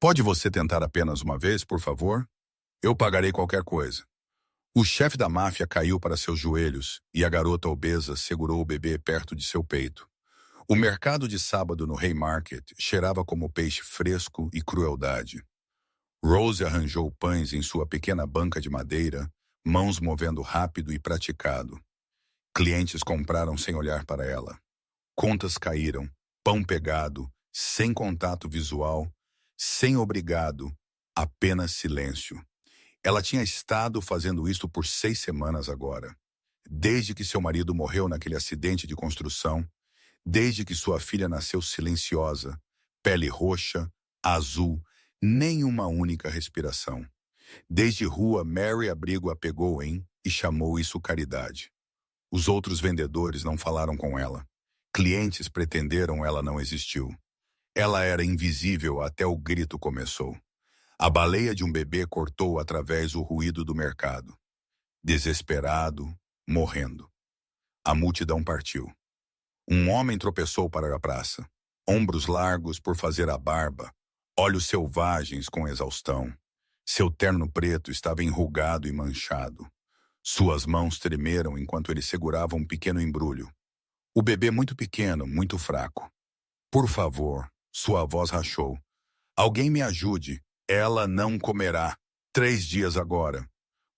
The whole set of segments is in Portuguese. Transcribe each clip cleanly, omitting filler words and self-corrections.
Pode você tentar apenas uma vez, por favor? Eu pagarei qualquer coisa. O chefe da máfia caiu para seus joelhos e a garota obesa segurou o bebê perto de seu peito. O mercado de sábado no Haymarket cheirava como peixe fresco e crueldade. Rose arranjou pães em sua pequena banca de madeira, mãos movendo rápido e praticado. Clientes compraram sem olhar para ela. Contas caíram, pão pegado, sem contato visual, sem obrigado, apenas silêncio. Ela tinha estado fazendo isto por 6 semanas agora. Desde que seu marido morreu naquele acidente de construção, desde que sua filha nasceu silenciosa, pele roxa, azul, nem uma única respiração. Desde rua, Mary Abrigo a pegou e chamou isso caridade. Os outros vendedores não falaram com ela. Clientes pretenderam ela não existiu. Ela era invisível até o grito começou. A baleia de um bebê cortou através o ruído do mercado. Desesperado, morrendo. A multidão partiu. Um homem tropeçou para a praça. Ombros largos por fazer a barba. Olhos selvagens com exaustão. Seu terno preto estava enrugado e manchado. Suas mãos tremeram enquanto ele segurava um pequeno embrulho. O bebê muito pequeno, muito fraco. Por favor, sua voz rachou. Alguém me ajude. Ela não comerá. 3 dias agora.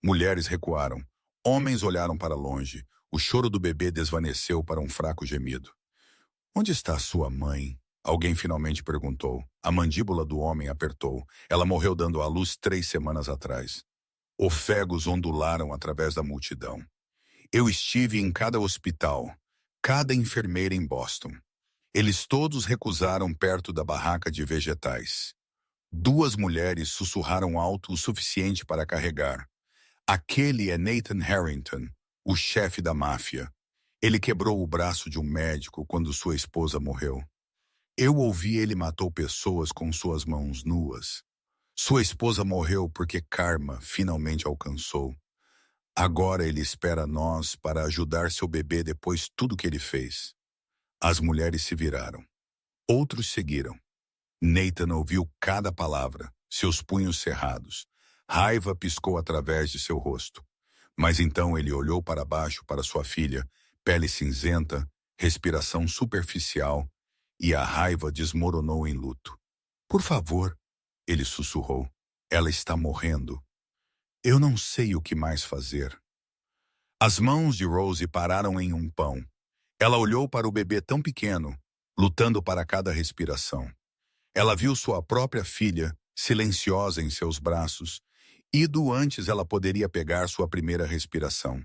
Mulheres recuaram. Homens olharam para longe. O choro do bebê desvaneceu para um fraco gemido. Onde está sua mãe? Alguém finalmente perguntou. A mandíbula do homem apertou. Ela morreu dando à luz 3 semanas atrás. Ofegos ondularam através da multidão. Eu estive em cada hospital, cada enfermeira em Boston. Eles todos recusaram perto da barraca de vegetais. 2 mulheres sussurraram alto o suficiente para carregar. Aquele é Nathan Harrington, o chefe da máfia. Ele quebrou o braço de um médico quando sua esposa morreu. Eu ouvi ele matou pessoas com suas mãos nuas. Sua esposa morreu porque karma finalmente alcançou. Agora ele espera nós para ajudar seu bebê depois tudo que ele fez. As mulheres se viraram. Outros seguiram. Nathan ouviu cada palavra, seus punhos cerrados. Raiva piscou através de seu rosto. Mas então ele olhou para baixo para sua filha, pele cinzenta, respiração superficial, e a raiva desmoronou em luto. Por favor, ele sussurrou. Ela está morrendo. Eu não sei o que mais fazer. As mãos de Rose pararam em um pão. Ela olhou para o bebê tão pequeno, lutando para cada respiração. Ela viu sua própria filha, silenciosa em seus braços, e do antes ela poderia pegar sua primeira respiração.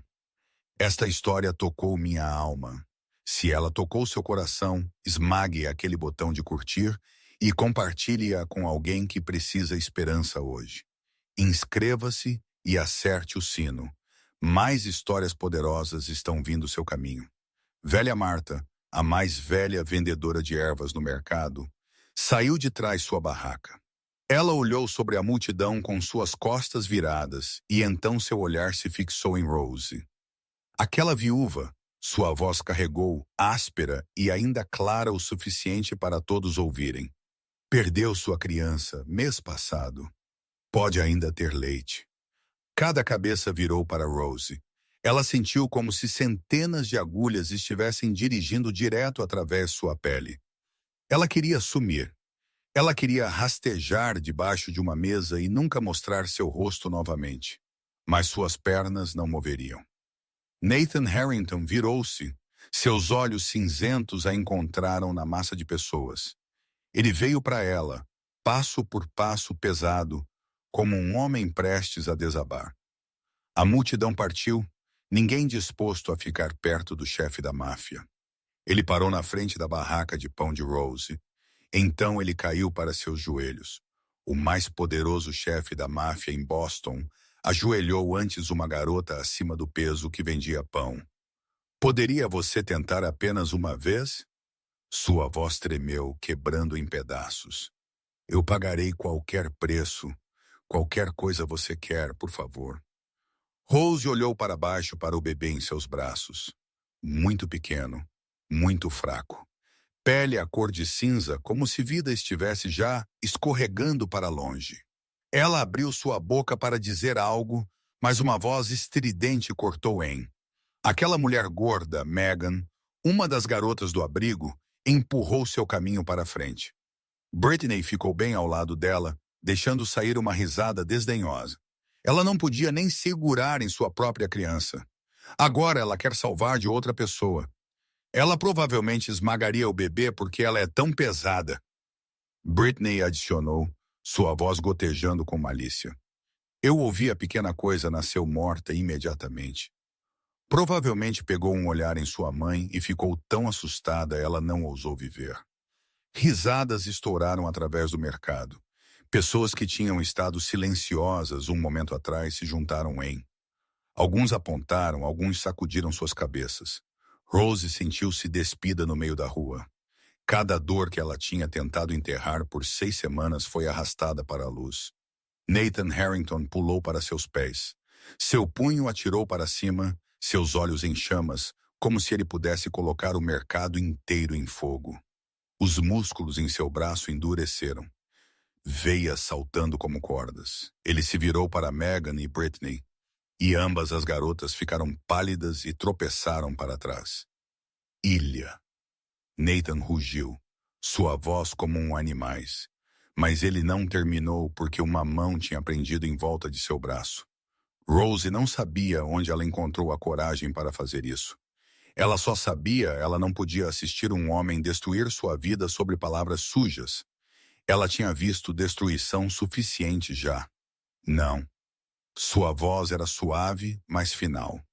Esta história tocou minha alma. Se ela tocou seu coração, esmague aquele botão de curtir e compartilhe-a com alguém que precisa esperança hoje. Inscreva-se e acerte o sino. Mais histórias poderosas estão vindo seu caminho. Velha Marta, a mais velha vendedora de ervas no mercado, saiu de trás sua barraca. Ela olhou sobre a multidão com suas costas viradas e então seu olhar se fixou em Rose. Aquela viúva, sua voz carregou, áspera e ainda clara o suficiente para todos ouvirem. Perdeu sua criança mês passado. Pode ainda ter leite. Cada cabeça virou para Rose. Ela sentiu como se centenas de agulhas estivessem dirigindo direto através sua pele. Ela queria sumir. Ela queria rastejar debaixo de uma mesa e nunca mostrar seu rosto novamente. Mas suas pernas não moveriam. Nathan Harrington virou-se. Seus olhos cinzentos a encontraram na massa de pessoas. Ele veio para ela, passo por passo pesado, como um homem prestes a desabar. A multidão partiu, ninguém disposto a ficar perto do chefe da máfia. Ele parou na frente da barraca de pão de Rose. Então ele caiu para seus joelhos. O mais poderoso chefe da máfia em Boston ajoelhou antes uma garota acima do peso que vendia pão. Poderia você tentar apenas uma vez? Sua voz tremeu, quebrando em pedaços. Eu pagarei qualquer preço. Qualquer coisa você quer, por favor. Rose olhou para baixo para o bebê em seus braços. Muito pequeno, muito fraco. pele a cor de cinza, como se vida estivesse já escorregando para longe. Ela abriu sua boca para dizer algo, mas uma voz estridente cortou em. Aquela mulher gorda, Megan, uma das garotas do abrigo, empurrou seu caminho para a frente. Brittany ficou bem ao lado dela, deixando sair uma risada desdenhosa. Ela não podia nem segurar em sua própria criança. Agora ela quer salvar de outra pessoa. Ela provavelmente esmagaria o bebê porque ela é tão pesada. Brittany adicionou, sua voz gotejando com malícia. Eu ouvi a pequena coisa nasceu morta imediatamente. Provavelmente pegou um olhar em sua mãe e ficou tão assustada ela não ousou viver. Risadas estouraram através do mercado. Pessoas que tinham estado silenciosas um momento atrás se juntaram em. Alguns apontaram, alguns sacudiram suas cabeças. Rose sentiu-se despida no meio da rua. Cada dor que ela tinha tentado enterrar por 6 semanas foi arrastada para a luz. Nathan Harrington pulou para seus pés. Seu punho atirou para cima, seus olhos em chamas, como se ele pudesse colocar o mercado inteiro em fogo. Os músculos em seu braço endureceram. Veias saltando como cordas. Ele se virou para Megan e Brittany, e ambas as garotas ficaram pálidas e tropeçaram para trás. Ilha. Nathan rugiu, sua voz como um animais. Mas ele não terminou porque uma mão tinha prendido em volta de seu braço. Rose não sabia onde ela encontrou a coragem para fazer isso. Ela só sabia ela não podia assistir um homem destruir sua vida sobre palavras sujas. Ela tinha visto destruição suficiente já. Não. Sua voz era suave, mas final.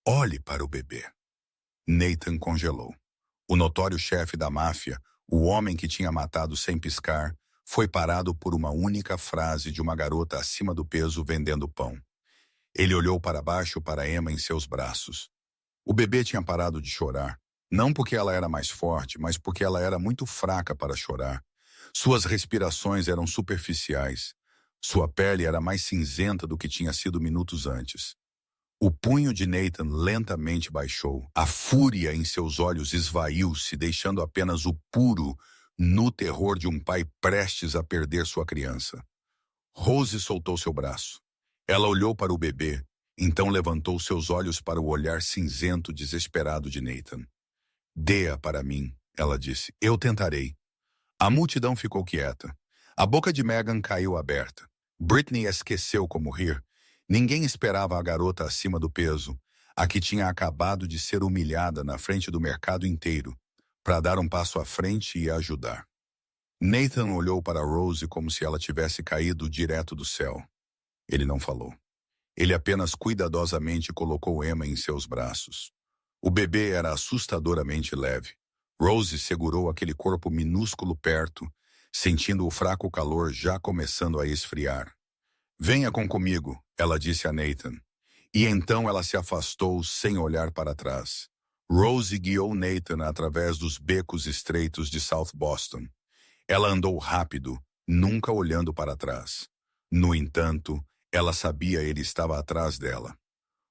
Olhe para o bebê. Nathan congelou. O notório chefe da máfia, o homem que tinha matado sem piscar, foi parado por uma única frase de uma garota acima do peso vendendo pão. Ele olhou para baixo para Emma em seus braços. O bebê tinha parado de chorar, não porque ela era mais forte, mas porque ela era muito fraca para chorar. Suas respirações eram superficiais. Sua pele era mais cinzenta do que tinha sido minutos antes. O punho de Nathan lentamente baixou. A fúria em seus olhos esvaiu-se, deixando apenas o puro, nu terror de um pai prestes a perder sua criança. Rose soltou seu braço. Ela olhou para o bebê, então levantou seus olhos para o olhar cinzento desesperado de Nathan. Dê-a para mim, ela disse. Eu tentarei. A multidão ficou quieta. A boca de Megan caiu aberta. Brittany esqueceu como rir. Ninguém esperava a garota acima do peso, a que tinha acabado de ser humilhada na frente do mercado inteiro, para dar um passo à frente e ajudar. Nathan olhou para Rose como se ela tivesse caído direto do céu. Ele não falou. Ele apenas cuidadosamente colocou Emma em seus braços. O bebê era assustadoramente leve. Rose segurou aquele corpo minúsculo perto, sentindo o fraco calor já começando a esfriar. Venha comigo, ela disse a Nathan. E então ela se afastou sem olhar para trás. Rose guiou Nathan através dos becos estreitos de South Boston. Ela andou rápido, nunca olhando para trás. No entanto, ela sabia ele estava atrás dela.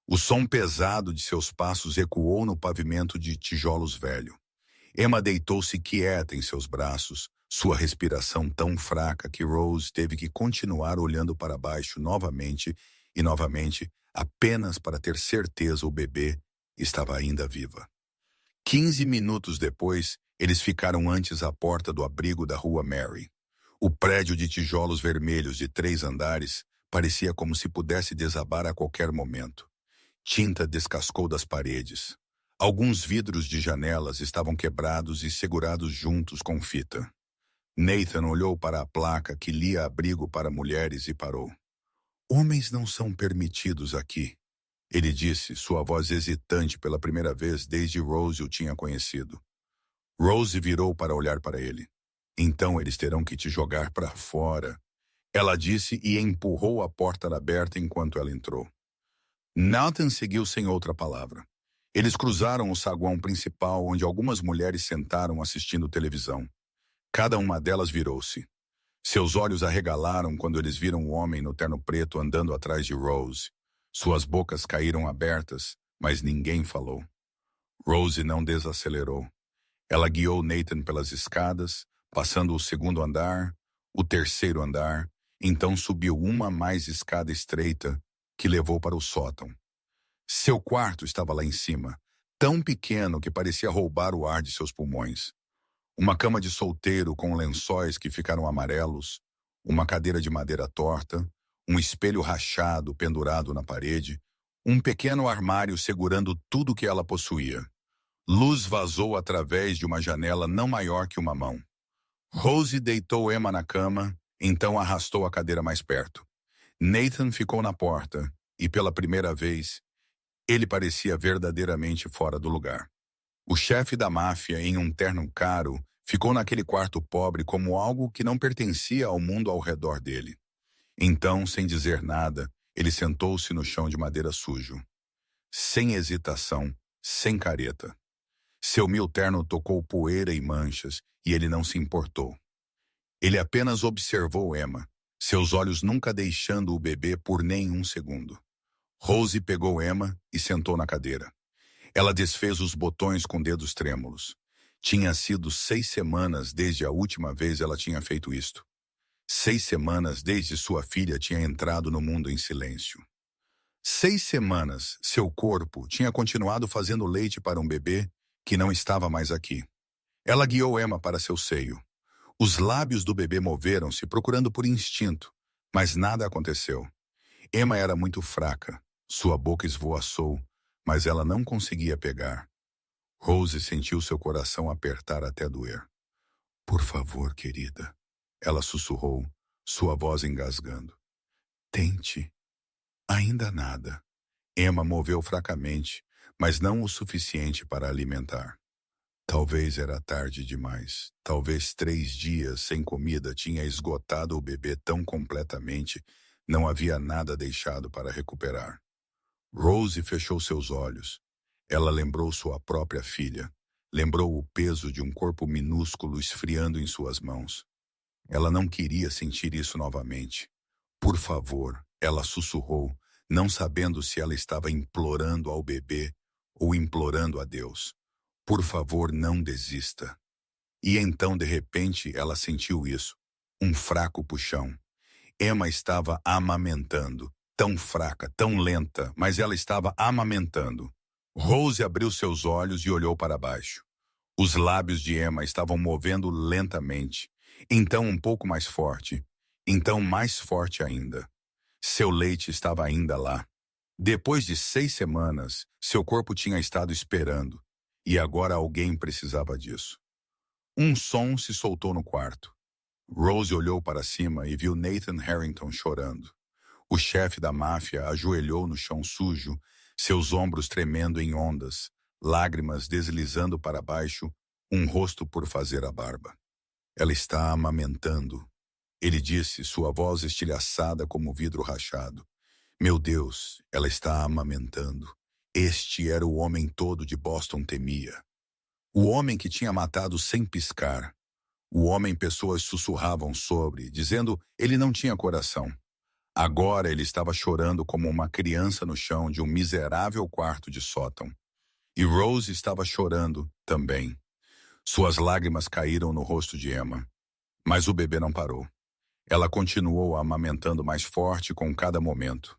O som pesado de seus passos ecoou no pavimento de tijolos velho. Emma deitou-se quieta em seus braços, sua respiração tão fraca que Rose teve que continuar olhando para baixo novamente e novamente, apenas para ter certeza o bebê estava ainda viva. 15 minutos depois, eles ficaram antes à porta do abrigo da rua Mary. O prédio de tijolos vermelhos de 3 andares parecia como se pudesse desabar a qualquer momento. Tinta descascou das paredes. Alguns vidros de janelas estavam quebrados e segurados juntos com fita. Nathan olhou para a placa que lia abrigo para mulheres e parou. Homens não são permitidos aqui, ele disse, sua voz hesitante pela primeira vez desde Rose o tinha conhecido. Rose virou para olhar para ele. Então eles terão que te jogar para fora, ela disse e empurrou a porta aberta enquanto ela entrou. Nathan seguiu sem outra palavra. Eles cruzaram o saguão principal onde algumas mulheres sentaram assistindo televisão. Cada uma delas virou-se. Seus olhos arregalaram quando eles viram o homem no terno preto andando atrás de Rose. Suas bocas caíram abertas, mas ninguém falou. Rose não desacelerou. Ela guiou Nathan pelas escadas, passando o segundo andar, o terceiro andar, então subiu uma mais escada estreita que levou para o sótão. Seu quarto estava lá em cima, tão pequeno que parecia roubar o ar de seus pulmões. Uma cama de solteiro com lençóis que ficaram amarelos, uma cadeira de madeira torta, um espelho rachado pendurado na parede, um pequeno armário segurando tudo que ela possuía. Luz vazou através de uma janela não maior que uma mão. Rose deitou Emma na cama, então arrastou a cadeira mais perto. Nathan ficou na porta, e pela primeira vez, ele parecia verdadeiramente fora do lugar. O chefe da máfia, em um terno caro, ficou naquele quarto pobre como algo que não pertencia ao mundo ao redor dele. Então, sem dizer nada, ele sentou-se no chão de madeira sujo. Sem hesitação, sem careta. Seu mil terno tocou poeira e manchas, e ele não se importou. Ele apenas observou Emma, seus olhos nunca deixando o bebê por nem um segundo. Rose pegou Emma e sentou na cadeira. Ela desfez os botões com dedos trêmulos. Tinha sido 6 semanas desde a última vez ela tinha feito isto. 6 semanas desde sua filha tinha entrado no mundo em silêncio. 6 semanas seu corpo tinha continuado fazendo leite para um bebê que não estava mais aqui. Ela guiou Emma para seu seio. Os lábios do bebê moveram-se procurando por instinto, mas nada aconteceu. Emma era muito fraca. Sua boca esvoaçou, mas ela não conseguia pegar. Rose sentiu seu coração apertar até doer. Por favor, querida. Ela sussurrou, sua voz engasgando. Tente. Ainda nada. Emma moveu fracamente, mas não o suficiente para alimentar. Talvez era tarde demais. Talvez 3 dias sem comida tinha esgotado o bebê tão completamente, não havia nada deixado para recuperar. Rose fechou seus olhos. Ela lembrou sua própria filha. Lembrou o peso de um corpo minúsculo esfriando em suas mãos. Ela não queria sentir isso novamente. Por favor, ela sussurrou, não sabendo se ela estava implorando ao bebê ou implorando a Deus. Por favor, não desista. E então, de repente, ela sentiu isso. Um fraco puxão. Emma estava amamentando. Tão fraca, tão lenta, mas ela estava amamentando. Rose abriu seus olhos e olhou para baixo. Os lábios de Emma estavam movendo lentamente. Então um pouco mais forte. Então mais forte ainda. Seu leite estava ainda lá. Depois de 6 semanas, seu corpo tinha estado esperando. E agora alguém precisava disso. Um som se soltou no quarto. Rose olhou para cima e viu Nathan Harrington chorando. O chefe da máfia ajoelhou no chão sujo, seus ombros tremendo em ondas, lágrimas deslizando para baixo, um rosto por fazer a barba. Ela está amamentando. Ele disse, sua voz estilhaçada como vidro rachado. Meu Deus, ela está amamentando. Este era o homem todo de Boston temia. O homem que tinha matado sem piscar. O homem pessoas sussurravam sobre, dizendo ele não tinha coração. Agora ele estava chorando como uma criança no chão de um miserável quarto de sótão. E Rose estava chorando também. Suas lágrimas caíram no rosto de Emma. Mas o bebê não parou. Ela continuou amamentando mais forte com cada momento.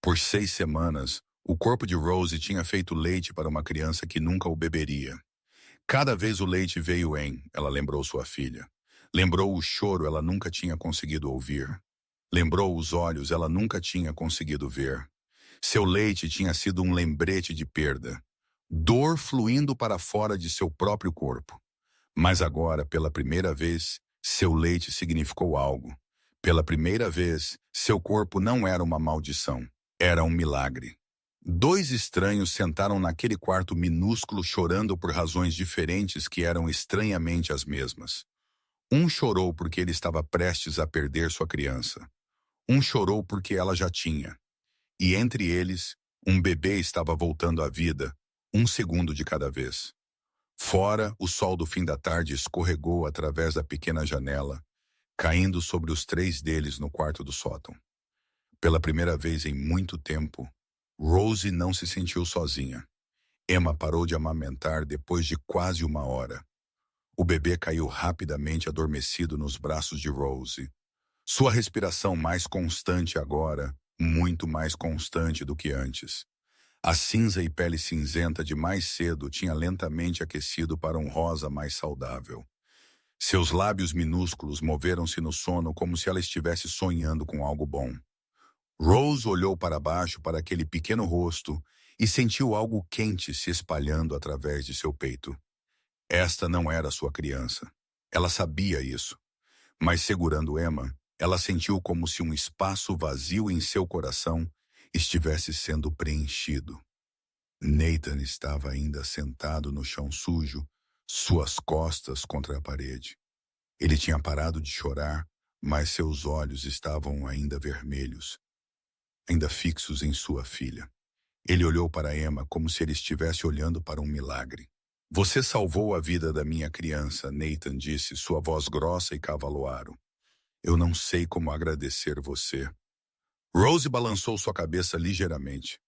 Por 6 semanas, o corpo de Rose tinha feito leite para uma criança que nunca o beberia. Cada vez o leite veio ela lembrou sua filha. Lembrou o choro, ela nunca tinha conseguido ouvir. Lembrou os olhos, ela nunca tinha conseguido ver. Seu leite tinha sido um lembrete de perda. Dor fluindo para fora de seu próprio corpo. Mas agora, pela primeira vez, seu leite significou algo. Pela primeira vez, seu corpo não era uma maldição. Era um milagre. 2 estranhos sentaram naquele quarto minúsculo chorando por razões diferentes que eram estranhamente as mesmas. Um chorou porque ele estava prestes a perder sua criança. Um chorou porque ela já tinha. E entre eles, um bebê estava voltando à vida, 1 segundo de cada vez. Fora, o sol do fim da tarde escorregou através da pequena janela, caindo sobre os 3 deles no quarto do sótão. Pela primeira vez em muito tempo, Rose não se sentiu sozinha. Emma parou de amamentar depois de quase 1 hora. O bebê caiu rapidamente adormecido nos braços de Rose. Sua respiração mais constante agora, muito mais constante do que antes. A cinza e pele cinzenta de mais cedo tinha lentamente aquecido para um rosa mais saudável. Seus lábios minúsculos moveram-se no sono como se ela estivesse sonhando com algo bom. Rose olhou para baixo para aquele pequeno rosto e sentiu algo quente se espalhando através de seu peito. Esta não era sua criança. Ela sabia isso. Mas segurando Emma, ela sentiu como se um espaço vazio em seu coração estivesse sendo preenchido. Nathan estava ainda sentado no chão sujo, suas costas contra a parede. Ele tinha parado de chorar, mas seus olhos estavam ainda vermelhos, ainda fixos em sua filha. Ele olhou para Emma como se ele estivesse olhando para um milagre. Você salvou a vida da minha criança, Nathan disse, sua voz grossa e cavaloaro. Eu não sei como agradecer você. Rose balançou sua cabeça ligeiramente.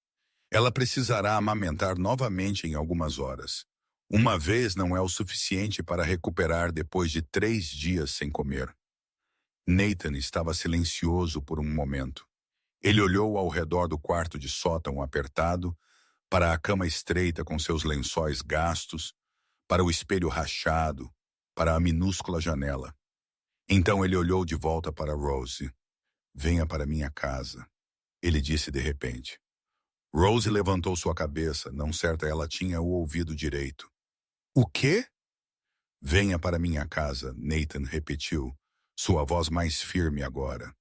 Ela precisará amamentar novamente em algumas horas. Uma vez não é o suficiente para recuperar depois de 3 dias sem comer. Nathan estava silencioso por um momento. Ele olhou ao redor do quarto de sótão apertado, para a cama estreita com seus lençóis gastos, para o espelho rachado, para a minúscula janela. Então ele olhou de volta para Rose. Venha para minha casa, ele disse de repente. Rose levantou sua cabeça, não certa ela tinha o ouvido direito. O quê? Venha para minha casa, Nathan repetiu, sua voz mais firme agora.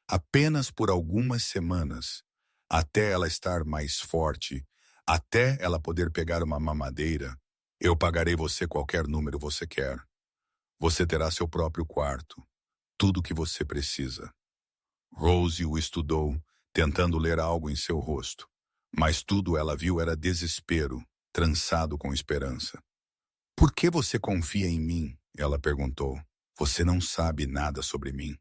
Apenas por algumas semanas, até ela estar mais forte, até ela poder pegar uma mamadeira, eu pagarei você qualquer número você quer. Você terá seu próprio quarto, tudo o que você precisa. Rose o estudou, tentando ler algo em seu rosto, mas tudo ela viu era desespero, trançado com esperança. Por que você confia em mim? Ela perguntou. Você não sabe nada sobre mim.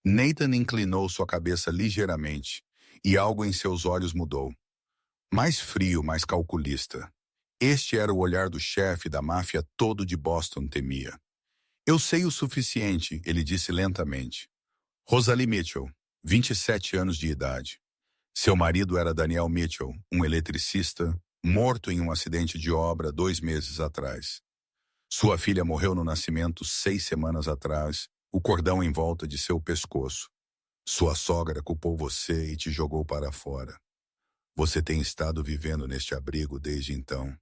Nathan inclinou sua cabeça ligeiramente, e algo em seus olhos mudou. Mais frio, mais calculista. Este era o olhar do chefe da máfia todo de Boston temia. Eu sei o suficiente, ele disse lentamente. Rosalie Mitchell, 27 anos de idade. Seu marido era Daniel Mitchell, um eletricista, morto em um acidente de obra 2 meses atrás. Sua filha morreu no nascimento 6 semanas atrás, o cordão em volta de seu pescoço. Sua sogra culpou você e te jogou para fora. Você tem estado vivendo neste abrigo desde então.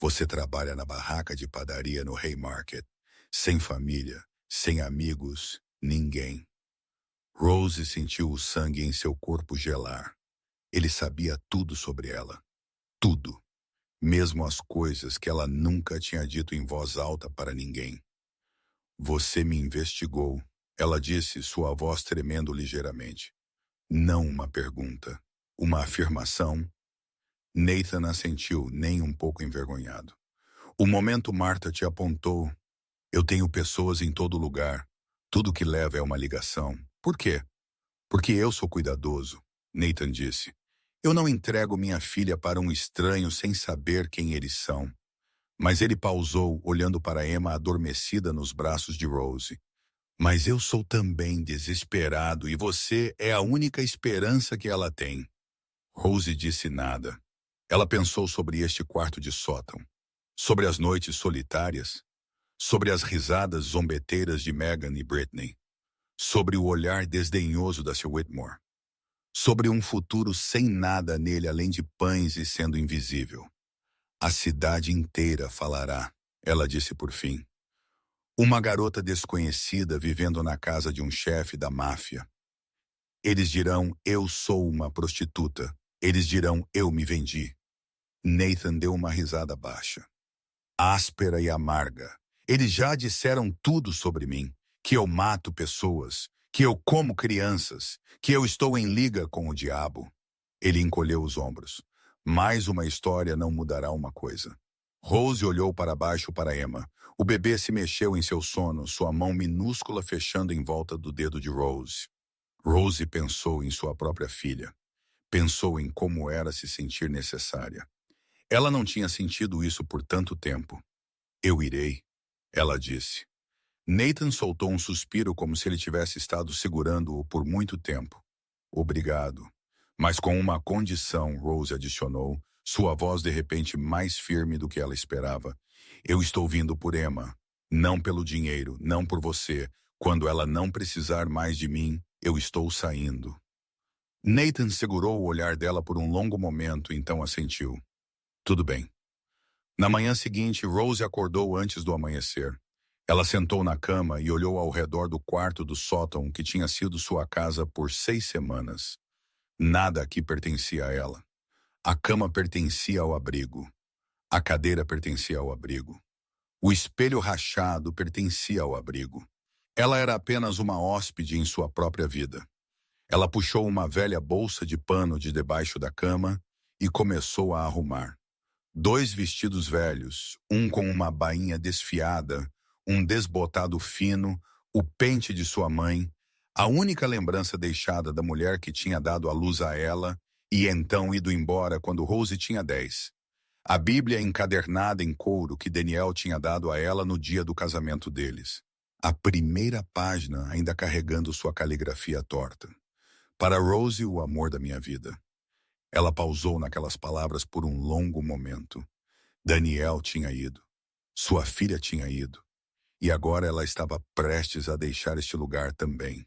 Você trabalha na barraca de padaria no Haymarket, sem família, sem amigos, ninguém. Rose sentiu o sangue em seu corpo gelar. Ele sabia tudo sobre ela. Tudo. Mesmo as coisas que ela nunca tinha dito em voz alta para ninguém. Você me investigou, ela disse, sua voz tremendo ligeiramente. Não uma pergunta, uma afirmação. Nathan assentiu, nem um pouco envergonhado. O momento Marta te apontou. Eu tenho pessoas em todo lugar. Tudo que leva é uma ligação. Por quê? Porque eu sou cuidadoso, Nathan disse. Eu não entrego minha filha para um estranho sem saber quem eles são. Mas ele pausou, olhando para Emma adormecida nos braços de Rose. Mas eu sou também desesperado e você é a única esperança que ela tem. Rose disse nada. Ela pensou sobre este quarto de sótão, sobre as noites solitárias, sobre as risadas zombeteiras de Meghan e Britney, sobre o olhar desdenhoso da Sir Whitmore, sobre um futuro sem nada nele além de pães e sendo invisível. A cidade inteira falará, ela disse por fim. Uma garota desconhecida vivendo na casa de um chefe da máfia. Eles dirão, eu sou uma prostituta. Eles dirão, eu me vendi. Nathan deu uma risada baixa. Áspera e amarga. Eles já disseram tudo sobre mim. Que eu mato pessoas. Que eu como crianças. Que eu estou em liga com o diabo. Ele encolheu os ombros. Mais uma história não mudará uma coisa. Rose olhou para baixo para Emma. O bebê se mexeu em seu sono, sua mão minúscula fechando em volta do dedo de Rose. Rose pensou em sua própria filha. Pensou em como era se sentir necessária. Ela não tinha sentido isso por tanto tempo. Eu irei. ela disse. Nathan soltou um suspiro como se ele tivesse estado segurando-o por muito tempo. Obrigado. Mas com uma condição, Rose adicionou, sua voz de repente mais firme do que ela esperava. Eu estou vindo por Emma. Não pelo dinheiro, não por você. Quando ela não precisar mais de mim, eu estou saindo. Nathan segurou o olhar dela por um longo momento, então assentiu. Tudo bem. Na manhã seguinte, Rose acordou antes do amanhecer. Ela sentou na cama e olhou ao redor do quarto do sótão que tinha sido sua casa por 6 semanas. Nada aqui pertencia a ela. A cama pertencia ao abrigo. A cadeira pertencia ao abrigo. O espelho rachado pertencia ao abrigo. Ela era apenas uma hóspede em sua própria vida. Ela puxou uma velha bolsa de pano de debaixo da cama e começou a arrumar. 2 vestidos velhos, um com uma bainha desfiada, um desbotado fino, o pente de sua mãe, a única lembrança deixada da mulher que tinha dado à luz a ela e então ido embora quando Rose tinha 10. A Bíblia encadernada em couro que Daniel tinha dado a ela no dia do casamento deles. A primeira página ainda carregando sua caligrafia torta. Para Rose, o amor da minha vida. Ela pausou naquelas palavras por um longo momento. Daniel tinha ido. Sua filha tinha ido. E agora ela estava prestes a deixar este lugar também.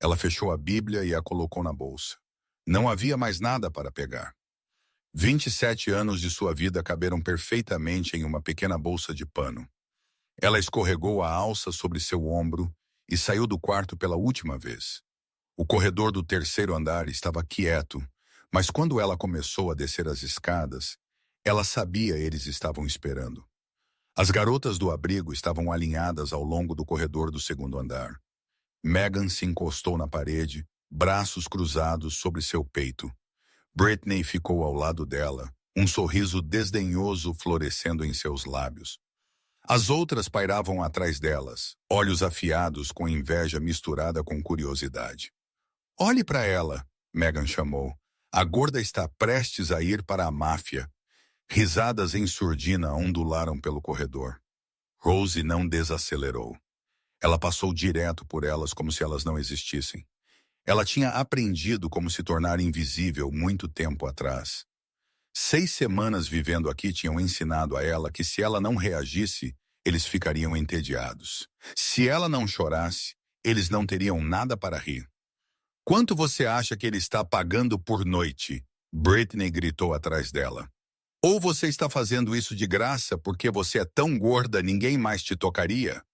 Ela fechou a Bíblia e a colocou na bolsa. Não havia mais nada para pegar. 27 anos de sua vida caberam perfeitamente em uma pequena bolsa de pano. Ela escorregou a alça sobre seu ombro e saiu do quarto pela última vez. O corredor do 3º andar estava quieto, mas quando ela começou a descer as escadas, ela sabia eles estavam esperando. As garotas do abrigo estavam alinhadas ao longo do corredor do 2º andar. Megan se encostou na parede, braços cruzados sobre seu peito. Britney ficou ao lado dela, um sorriso desdenhoso florescendo em seus lábios. As outras pairavam atrás delas, olhos afiados com inveja misturada com curiosidade. Olhe para ela, Megan chamou. A gorda está prestes a ir para a máfia. Risadas em surdina ondularam pelo corredor. Rose não desacelerou. Ela passou direto por elas como se elas não existissem. Ela tinha aprendido como se tornar invisível muito tempo atrás. 6 semanas vivendo aqui tinham ensinado a ela que se ela não reagisse, eles ficariam entediados. Se ela não chorasse, eles não teriam nada para rir. Quanto você acha que ele está pagando por noite? Britney gritou atrás dela. Ou você está fazendo isso de graça porque você é tão gorda ninguém mais te tocaria?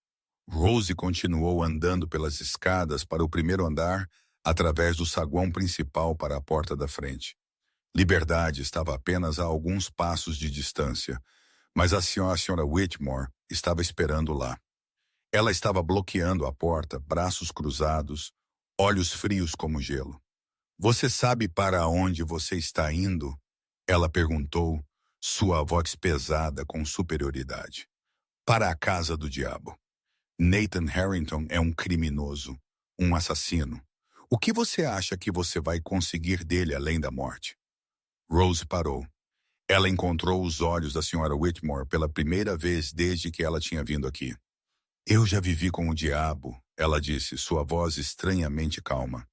Rose continuou andando pelas escadas para o 1º andar, através do saguão principal para a porta da frente. Liberdade estava apenas a alguns passos de distância, mas a senhora Whitmore estava esperando lá. Ela estava bloqueando a porta, braços cruzados, olhos frios como gelo. Você sabe para onde você está indo? Ela perguntou, sua voz pesada com superioridade. Para a casa do diabo. Nathan Harrington é um criminoso, um assassino. O que você acha que você vai conseguir dele além da morte? Rose parou. Ela encontrou os olhos da senhora Whitmore pela primeira vez desde que ela tinha vindo aqui. Eu já vivi com o diabo, ela disse, sua voz estranhamente calma.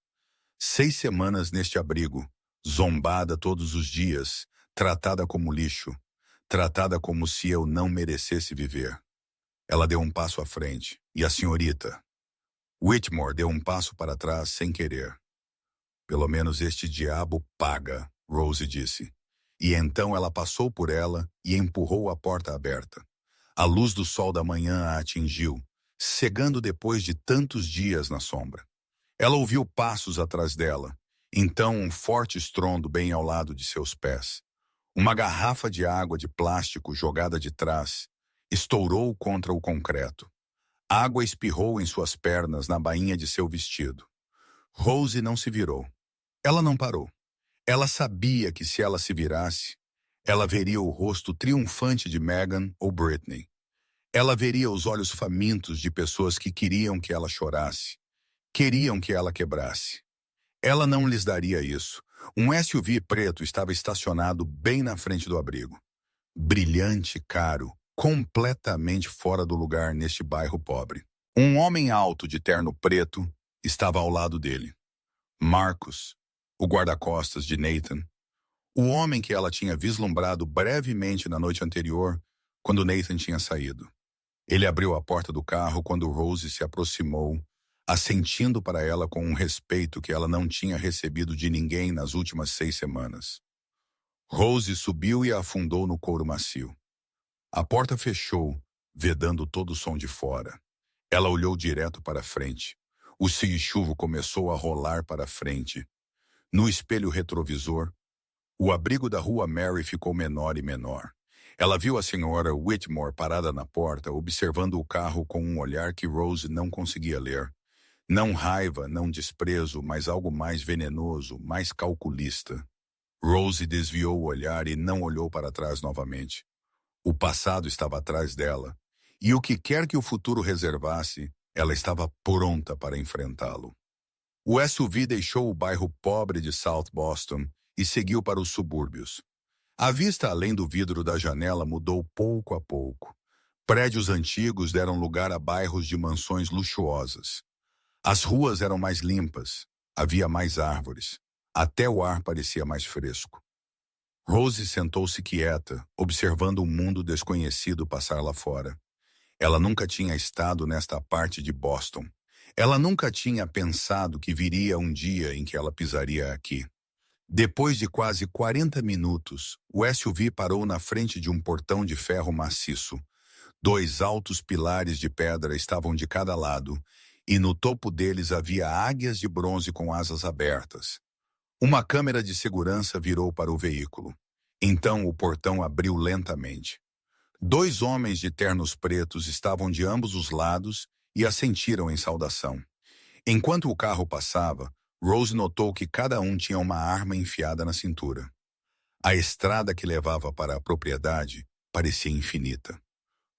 6 semanas neste abrigo, zombada todos os dias, tratada como lixo, tratada como se eu não merecesse viver. Ela deu um passo à frente, e a senhorita Whitmore deu um passo para trás sem querer. Pelo menos este diabo paga, Rose disse. E então ela passou por ela e empurrou a porta aberta. A luz do sol da manhã a atingiu, cegando depois de tantos dias na sombra. Ela ouviu passos atrás dela, então um forte estrondo bem ao lado de seus pés. Uma garrafa de água de plástico jogada de trás estourou contra o concreto. Água espirrou em suas pernas na bainha de seu vestido. Rose não se virou. Ela não parou. Ela sabia que se ela se virasse, ela veria o rosto triunfante de Megan ou Britney. Ela veria os olhos famintos de pessoas que queriam que ela chorasse, queriam que ela quebrasse. Ela não lhes daria isso. Um SUV preto estava estacionado bem na frente do abrigo. Brilhante, caro, completamente fora do lugar neste bairro pobre. Um homem alto de terno preto estava ao lado dele. Marcus, o guarda-costas de Nathan, o homem que ela tinha vislumbrado brevemente na noite anterior, quando Nathan tinha saído. Ele abriu a porta do carro quando Rose se aproximou, assentindo para ela com um respeito que ela não tinha recebido de ninguém nas últimas 6 semanas. Rose subiu e a afundou no couro macio. A porta fechou, vedando todo o som de fora. Ela olhou direto para frente. O chuvo começou a rolar para frente. No espelho retrovisor, o abrigo da rua Mary ficou menor e menor. Ela viu a senhora Whitmore parada na porta, observando o carro com um olhar que Rose não conseguia ler. Não raiva, não desprezo, mas algo mais venenoso, mais calculista. Rose desviou o olhar e não olhou para trás novamente. O passado estava atrás dela, e o que quer que o futuro reservasse, ela estava pronta para enfrentá-lo. O SUV deixou o bairro pobre de South Boston e seguiu para os subúrbios. A vista além do vidro da janela mudou pouco a pouco. Prédios antigos deram lugar a bairros de mansões luxuosas. As ruas eram mais limpas, havia mais árvores. Até o ar parecia mais fresco. Rose sentou-se quieta, observando um mundo desconhecido passar lá fora. Ela nunca tinha estado nesta parte de Boston. Ela nunca tinha pensado que viria um dia em que ela pisaria aqui. Depois de quase 40 minutos, o SUV parou na frente de um portão de ferro maciço. 2 altos pilares de pedra estavam de cada lado, e no topo deles havia águias de bronze com asas abertas. Uma câmera de segurança virou para o veículo. Então o portão abriu lentamente. 2 homens de ternos pretos estavam de ambos os lados e assentiram em saudação. Enquanto o carro passava, Rose notou que cada um tinha uma arma enfiada na cintura. A estrada que levava para a propriedade parecia infinita.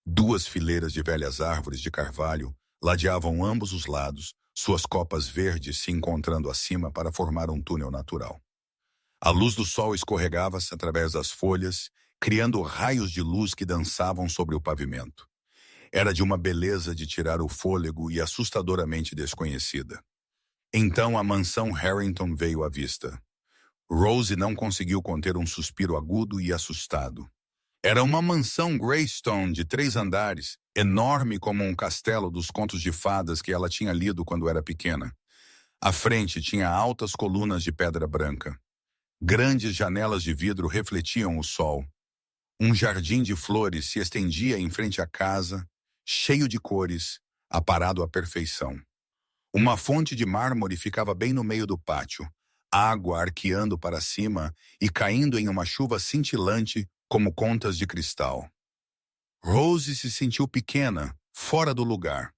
2 fileiras de velhas árvores de carvalho ladeavam ambos os lados, suas copas verdes se encontrando acima para formar um túnel natural. A luz do sol escorregava-se através das folhas, criando raios de luz que dançavam sobre o pavimento. Era de uma beleza de tirar o fôlego e assustadoramente desconhecida. Então a mansão Harrington veio à vista. Rose não conseguiu conter um suspiro agudo e assustado. Era uma mansão Greystone de 3 andares, enorme como um castelo dos contos de fadas que ela tinha lido quando era pequena. À frente tinha altas colunas de pedra branca. Grandes janelas de vidro refletiam o sol. Um jardim de flores se estendia em frente à casa, cheio de cores, aparado à perfeição. Uma fonte de mármore ficava bem no meio do pátio, água arqueando para cima e caindo em uma chuva cintilante como contas de cristal. Rose se sentiu pequena, fora do lugar.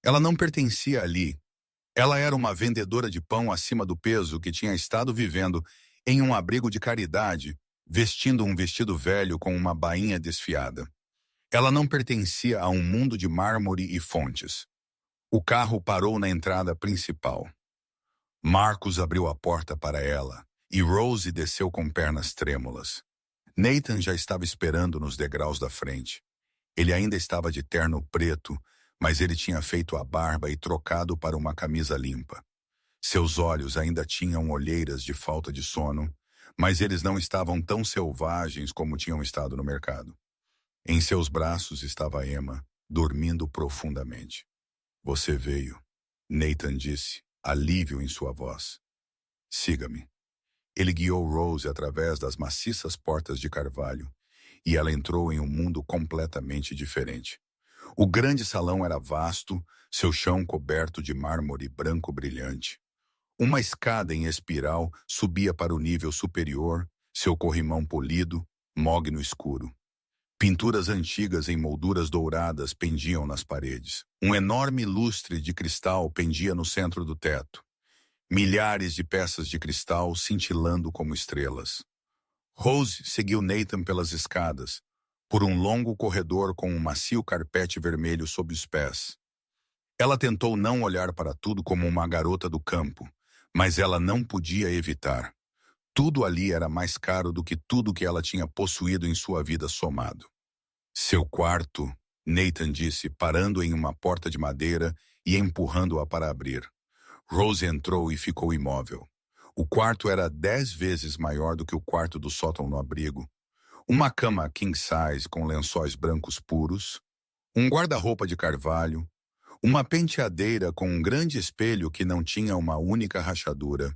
Ela não pertencia ali. Ela era uma vendedora de pão acima do peso que tinha estado vivendo em um abrigo de caridade, vestindo um vestido velho com uma bainha desfiada. Ela não pertencia a um mundo de mármore e fontes. O carro parou na entrada principal. Marcus abriu a porta para ela e Rose desceu com pernas trêmulas. Nathan já estava esperando nos degraus da frente. Ele ainda estava de terno preto, mas ele tinha feito a barba e trocado para uma camisa limpa. Seus olhos ainda tinham olheiras de falta de sono, mas eles não estavam tão selvagens como tinham estado no mercado. Em seus braços estava Emma, dormindo profundamente. "Você veio", Nathan disse, alívio em sua voz. "Siga-me." Ele guiou Rose através das maciças portas de carvalho, e ela entrou em um mundo completamente diferente. O grande salão era vasto, seu chão coberto de mármore branco brilhante. Uma escada em espiral subia para o nível superior, seu corrimão polido, mogno escuro. Pinturas antigas em molduras douradas pendiam nas paredes. Um enorme lustre de cristal pendia no centro do teto. Milhares de peças de cristal cintilando como estrelas. Rose seguiu Nathan pelas escadas, por um longo corredor com um macio carpete vermelho sob os pés. Ela tentou não olhar para tudo como uma garota do campo, mas ela não podia evitar. Tudo ali era mais caro do que tudo que ela tinha possuído em sua vida somado. Seu quarto, Nathan disse, parando em uma porta de madeira e empurrando-a para abrir. Rose entrou e ficou imóvel. O quarto era 10 vezes maior do que o quarto do sótão no abrigo. Uma cama king size com lençóis brancos puros, um guarda-roupa de carvalho, uma penteadeira com um grande espelho que não tinha uma única rachadura,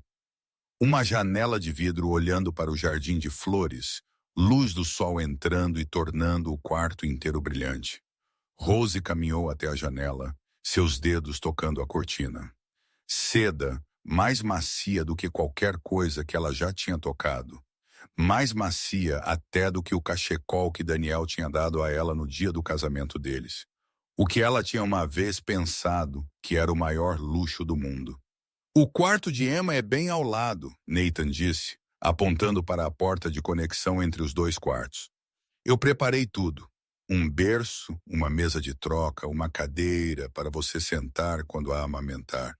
uma janela de vidro olhando para o jardim de flores, luz do sol entrando e tornando o quarto inteiro brilhante. Rose caminhou até a janela, seus dedos tocando a cortina. Seda, mais macia do que qualquer coisa que ela já tinha tocado. Mais macia até do que o cachecol que Daniel tinha dado a ela no dia do casamento deles. O que ela tinha uma vez pensado que era o maior luxo do mundo. O quarto de Emma é bem ao lado, Nathan disse, apontando para a porta de conexão entre os dois quartos. Eu preparei tudo. Um berço, uma mesa de troca, uma cadeira para você sentar quando a amamentar.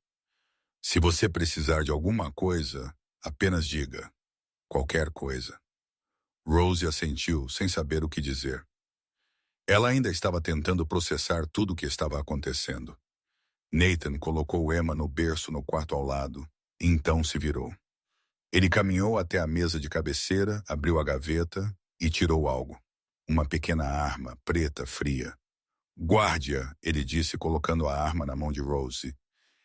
Se você precisar de alguma coisa, apenas diga. Qualquer coisa. Rose assentiu, sem saber o que dizer. Ela ainda estava tentando processar tudo o que estava acontecendo. Nathan colocou Emma no berço no quarto ao lado, e então se virou. Ele caminhou até a mesa de cabeceira, abriu a gaveta e tirou algo. Uma pequena arma, preta, fria. Guarde-a, ele disse, colocando a arma na mão de Rose.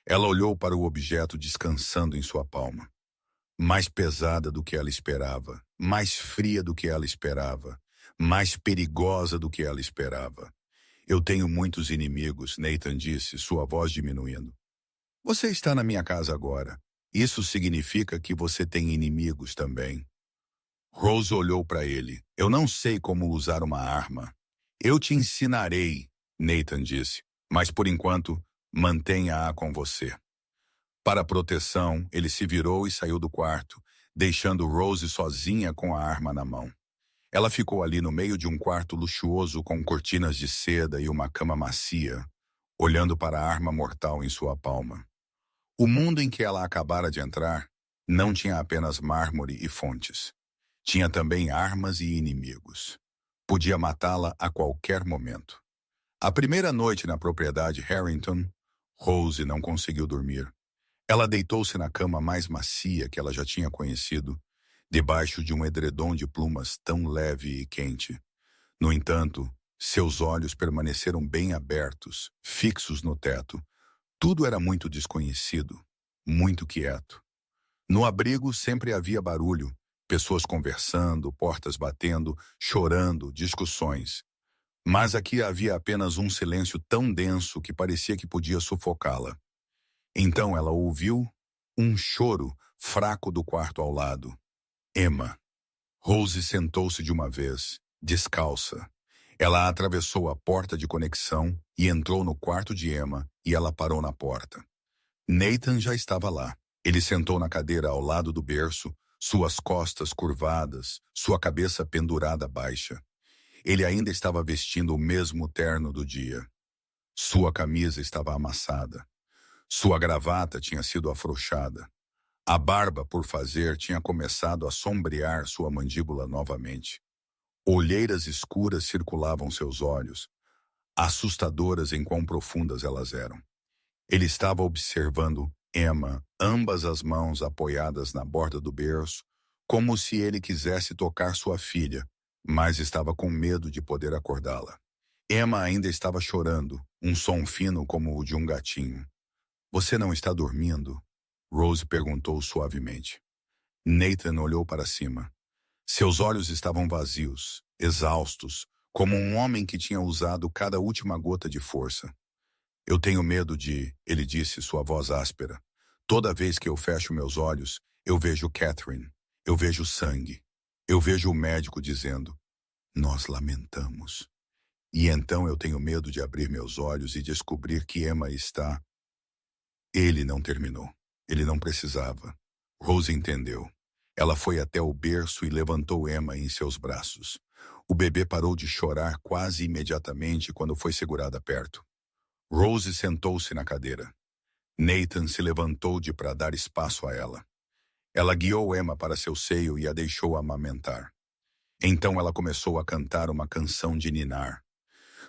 Ela olhou para o objeto descansando em sua palma. Mais pesada do que ela esperava, mais fria do que ela esperava, mais perigosa do que ela esperava. Eu tenho muitos inimigos, Nathan disse, sua voz diminuindo. Você está na minha casa agora. Isso significa que você tem inimigos também. Rose olhou para ele. Eu não sei como usar uma arma. Eu te ensinarei, Nathan disse, mas por enquanto, mantenha-a com você. Para proteção, ele se virou e saiu do quarto, deixando Rose sozinha com a arma na mão. Ela ficou ali no meio de um quarto luxuoso com cortinas de seda e uma cama macia, olhando para a arma mortal em sua palma. O mundo em que ela acabara de entrar não tinha apenas mármore e fontes. Tinha também armas e inimigos. Podia matá-la a qualquer momento. A primeira noite na propriedade Harrington, Rose não conseguiu dormir. Ela deitou-se na cama mais macia que ela já tinha conhecido, debaixo de um edredom de plumas tão leve e quente. No entanto, seus olhos permaneceram bem abertos, fixos no teto. Tudo era muito desconhecido, muito quieto. No abrigo sempre havia barulho, pessoas conversando, portas batendo, chorando, discussões. Mas aqui havia apenas um silêncio tão denso que parecia que podia sufocá-la. Então ela ouviu um choro fraco do quarto ao lado. Emma. Rose sentou-se de uma vez, descalça. Ela atravessou a porta de conexão e entrou no quarto de Emma e ela parou na porta. Nathan já estava lá. Ele sentou na cadeira ao lado do berço, suas costas curvadas, sua cabeça pendurada baixa. Ele ainda estava vestindo o mesmo terno do dia. Sua camisa estava amassada. Sua gravata tinha sido afrouxada. A barba por fazer tinha começado a sombrear sua mandíbula novamente. Olheiras escuras circulavam seus olhos, assustadoras em quão profundas elas eram. Ele estava observando Emma, ambas as mãos apoiadas na borda do berço, como se ele quisesse tocar sua filha, mas estava com medo de poder acordá-la. Emma ainda estava chorando, um som fino como o de um gatinho. Você não está dormindo? Rose perguntou suavemente. Nathan olhou para cima. Seus olhos estavam vazios, exaustos, como um homem que tinha usado cada última gota de força. Eu tenho medo de, ele disse, sua voz áspera. Toda vez que eu fecho meus olhos, eu vejo Catherine, eu vejo sangue. Eu vejo o médico dizendo, nós lamentamos. E então eu tenho medo de abrir meus olhos e descobrir que Emma está... Ele não terminou. Ele não precisava. Rose entendeu. Ela foi até o berço e levantou Emma em seus braços. O bebê parou de chorar quase imediatamente quando foi segurada perto. Rose sentou-se na cadeira. Nathan se levantou para dar espaço a ela. Ela guiou Emma para seu seio e a deixou amamentar. Então ela começou a cantar uma canção de ninar.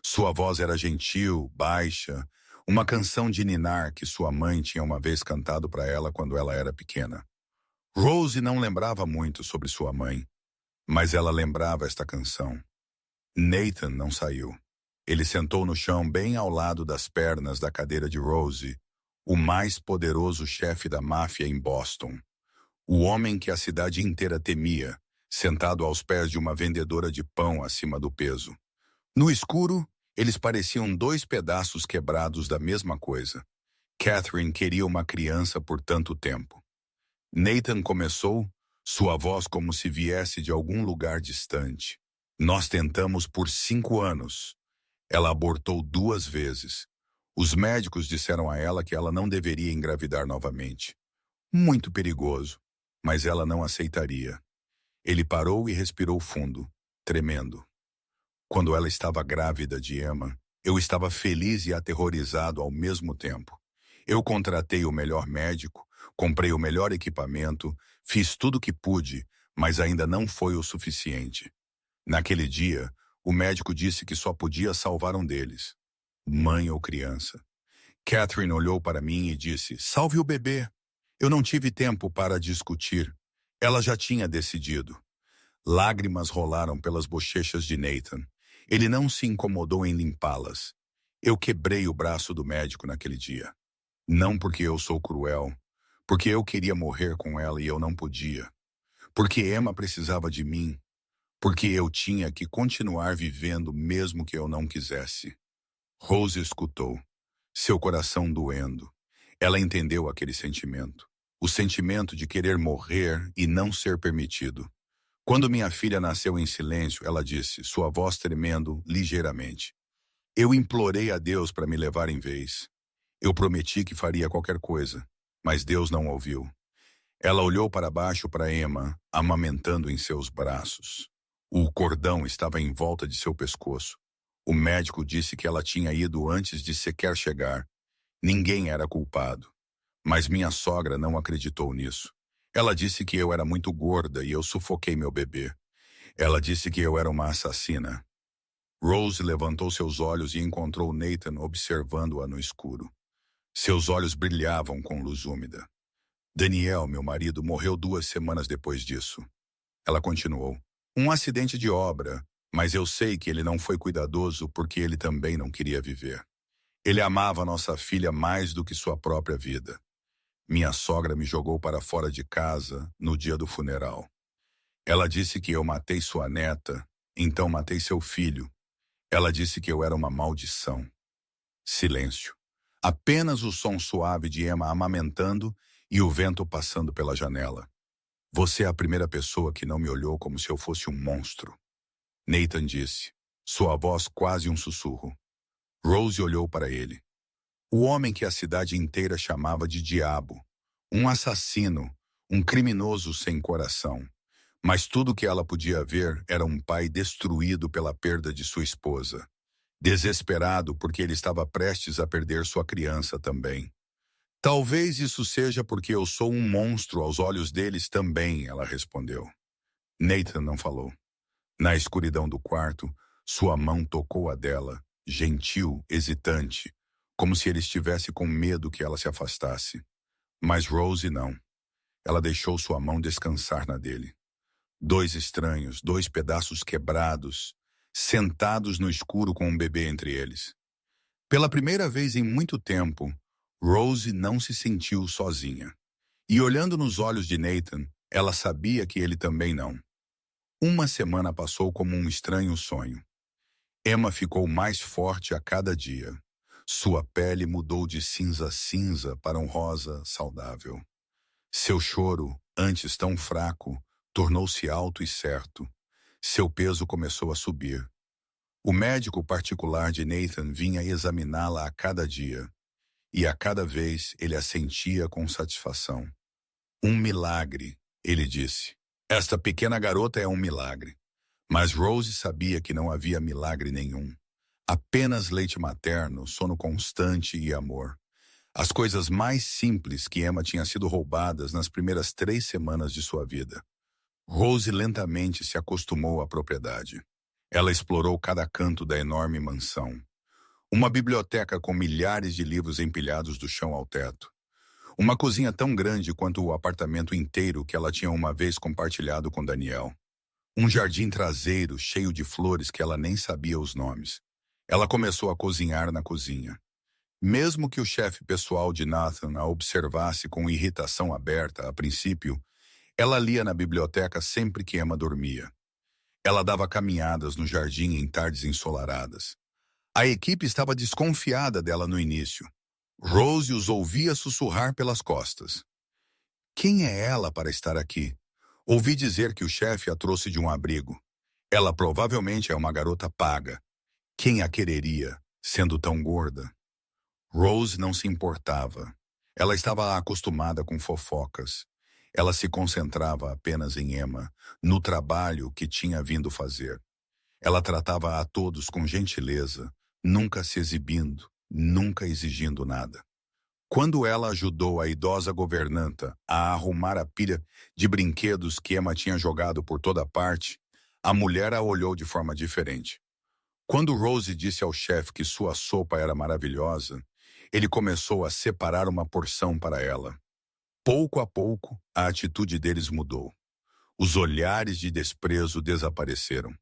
Sua voz era gentil, baixa, uma canção de ninar que sua mãe tinha uma vez cantado para ela quando ela era pequena. Rose não lembrava muito sobre sua mãe, mas ela lembrava esta canção. Nathan não saiu. Ele sentou no chão bem ao lado das pernas da cadeira de Rose, o mais poderoso chefe da máfia em Boston. O homem que a cidade inteira temia, sentado aos pés de uma vendedora de pão acima do peso. No escuro, eles pareciam dois pedaços quebrados da mesma coisa. Catherine queria uma criança por tanto tempo. Nathan começou, sua voz como se viesse de algum lugar distante. Nós tentamos por 5 anos. Ela abortou 2 vezes. Os médicos disseram a ela que ela não deveria engravidar novamente. Muito perigoso, mas ela não aceitaria. Ele parou e respirou fundo, tremendo. Quando ela estava grávida de Emma, eu estava feliz e aterrorizado ao mesmo tempo. Eu contratei o melhor médico, comprei o melhor equipamento, fiz tudo o que pude, mas ainda não foi o suficiente. Naquele dia, o médico disse que só podia salvar um deles, mãe ou criança. Catherine olhou para mim e disse, salve o bebê. Eu não tive tempo para discutir. Ela já tinha decidido. Lágrimas rolaram pelas bochechas de Nathan. Ele não se incomodou em limpá-las. Eu quebrei o braço do médico naquele dia. Não porque eu sou cruel, porque eu queria morrer com ela e eu não podia. Porque Emma precisava de mim. Porque eu tinha que continuar vivendo mesmo que eu não quisesse. Rose escutou, seu coração doendo. Ela entendeu aquele sentimento. O sentimento de querer morrer e não ser permitido. Quando minha filha nasceu em silêncio, ela disse, sua voz tremendo ligeiramente. Eu implorei a Deus para me levar em vez. Eu prometi que faria qualquer coisa, mas Deus não ouviu. Ela olhou para baixo para Emma, amamentando em seus braços. O cordão estava em volta de seu pescoço. O médico disse que ela tinha ido antes de sequer chegar. Ninguém era culpado. Mas minha sogra não acreditou nisso. Ela disse que eu era muito gorda e eu sufoquei meu bebê. Ela disse que eu era uma assassina. Rose levantou seus olhos e encontrou Nathan observando-a no escuro. Seus olhos brilhavam com luz úmida. Daniel, meu marido, morreu 2 semanas depois disso. Ela continuou. Um acidente de obra, mas eu sei que ele não foi cuidadoso porque ele também não queria viver. Ele amava nossa filha mais do que sua própria vida. Minha sogra me jogou para fora de casa no dia do funeral. Ela disse que eu matei sua neta, então matei seu filho. Ela disse que eu era uma maldição. Silêncio. Apenas o som suave de Emma amamentando e o vento passando pela janela. Você é a primeira pessoa que não me olhou como se eu fosse um monstro. Nathan disse, sua voz quase um sussurro. Rose olhou para ele. O homem que a cidade inteira chamava de diabo. Um assassino, um criminoso sem coração. Mas tudo que ela podia ver era um pai destruído pela perda de sua esposa. Desesperado porque ele estava prestes a perder sua criança também. Talvez isso seja porque eu sou um monstro aos olhos deles também, ela respondeu. Nathan não falou. Na escuridão do quarto, sua mão tocou a dela, gentil, hesitante, como se ele estivesse com medo que ela se afastasse. Mas Rose não. Ela deixou sua mão descansar na dele. 2 estranhos, 2 pedaços quebrados, sentados no escuro com um bebê entre eles. Pela primeira vez em muito tempo, Rose não se sentiu sozinha. E olhando nos olhos de Nathan, ela sabia que ele também não. Uma semana passou como um estranho sonho. Emma ficou mais forte a cada dia. Sua pele mudou de cinza-cinza para um rosa saudável. Seu choro, antes tão fraco, tornou-se alto e certo. Seu peso começou a subir. O médico particular de Nathan vinha examiná-la a cada dia. E a cada vez ele a sentia com satisfação. Um milagre, ele disse. Esta pequena garota é um milagre. Mas Rose sabia que não havia milagre nenhum. Apenas leite materno, sono constante e amor. As coisas mais simples que Emma tinha sido roubadas nas primeiras 3 semanas de sua vida. Rose lentamente se acostumou à propriedade. Ela explorou cada canto da enorme mansão. Uma biblioteca com milhares de livros empilhados do chão ao teto. Uma cozinha tão grande quanto o apartamento inteiro que ela tinha uma vez compartilhado com Daniel. Um jardim traseiro cheio de flores que ela nem sabia os nomes. Ela começou a cozinhar na cozinha. Mesmo que o chefe pessoal de Nathan a observasse com irritação aberta a princípio, ela lia na biblioteca sempre que Emma dormia. Ela dava caminhadas no jardim em tardes ensolaradas. A equipe estava desconfiada dela no início. Rose os ouvia sussurrar pelas costas. Quem é ela para estar aqui? Ouvi dizer que o chefe a trouxe de um abrigo. Ela provavelmente é uma garota paga. Quem a quereria, sendo tão gorda? Rose não se importava. Ela estava acostumada com fofocas. Ela se concentrava apenas em Emma, no trabalho que tinha vindo fazer. Ela tratava a todos com gentileza, nunca se exibindo, nunca exigindo nada. Quando ela ajudou a idosa governanta a arrumar a pilha de brinquedos que Emma tinha jogado por toda parte, a mulher a olhou de forma diferente. Quando Rose disse ao chefe que sua sopa era maravilhosa, ele começou a separar uma porção para ela. Pouco a pouco, a atitude deles mudou. Os olhares de desprezo desapareceram.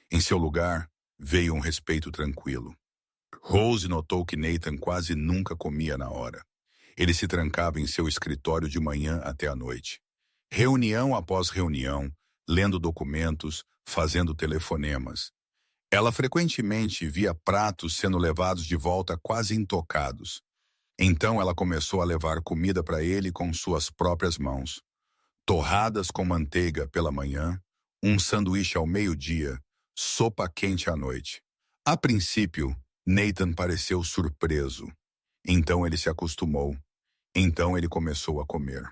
Em seu lugar, veio um respeito tranquilo. Rose notou que Nathan quase nunca comia na hora. Ele se trancava em seu escritório de manhã até a noite. Reunião após reunião, lendo documentos, fazendo telefonemas. Ela frequentemente via pratos sendo levados de volta quase intocados. Então ela começou a levar comida para ele com suas próprias mãos. Torradas com manteiga pela manhã, um sanduíche ao meio-dia, sopa quente à noite. A princípio, Nathan pareceu surpreso. Então ele se acostumou. Então ele começou a comer.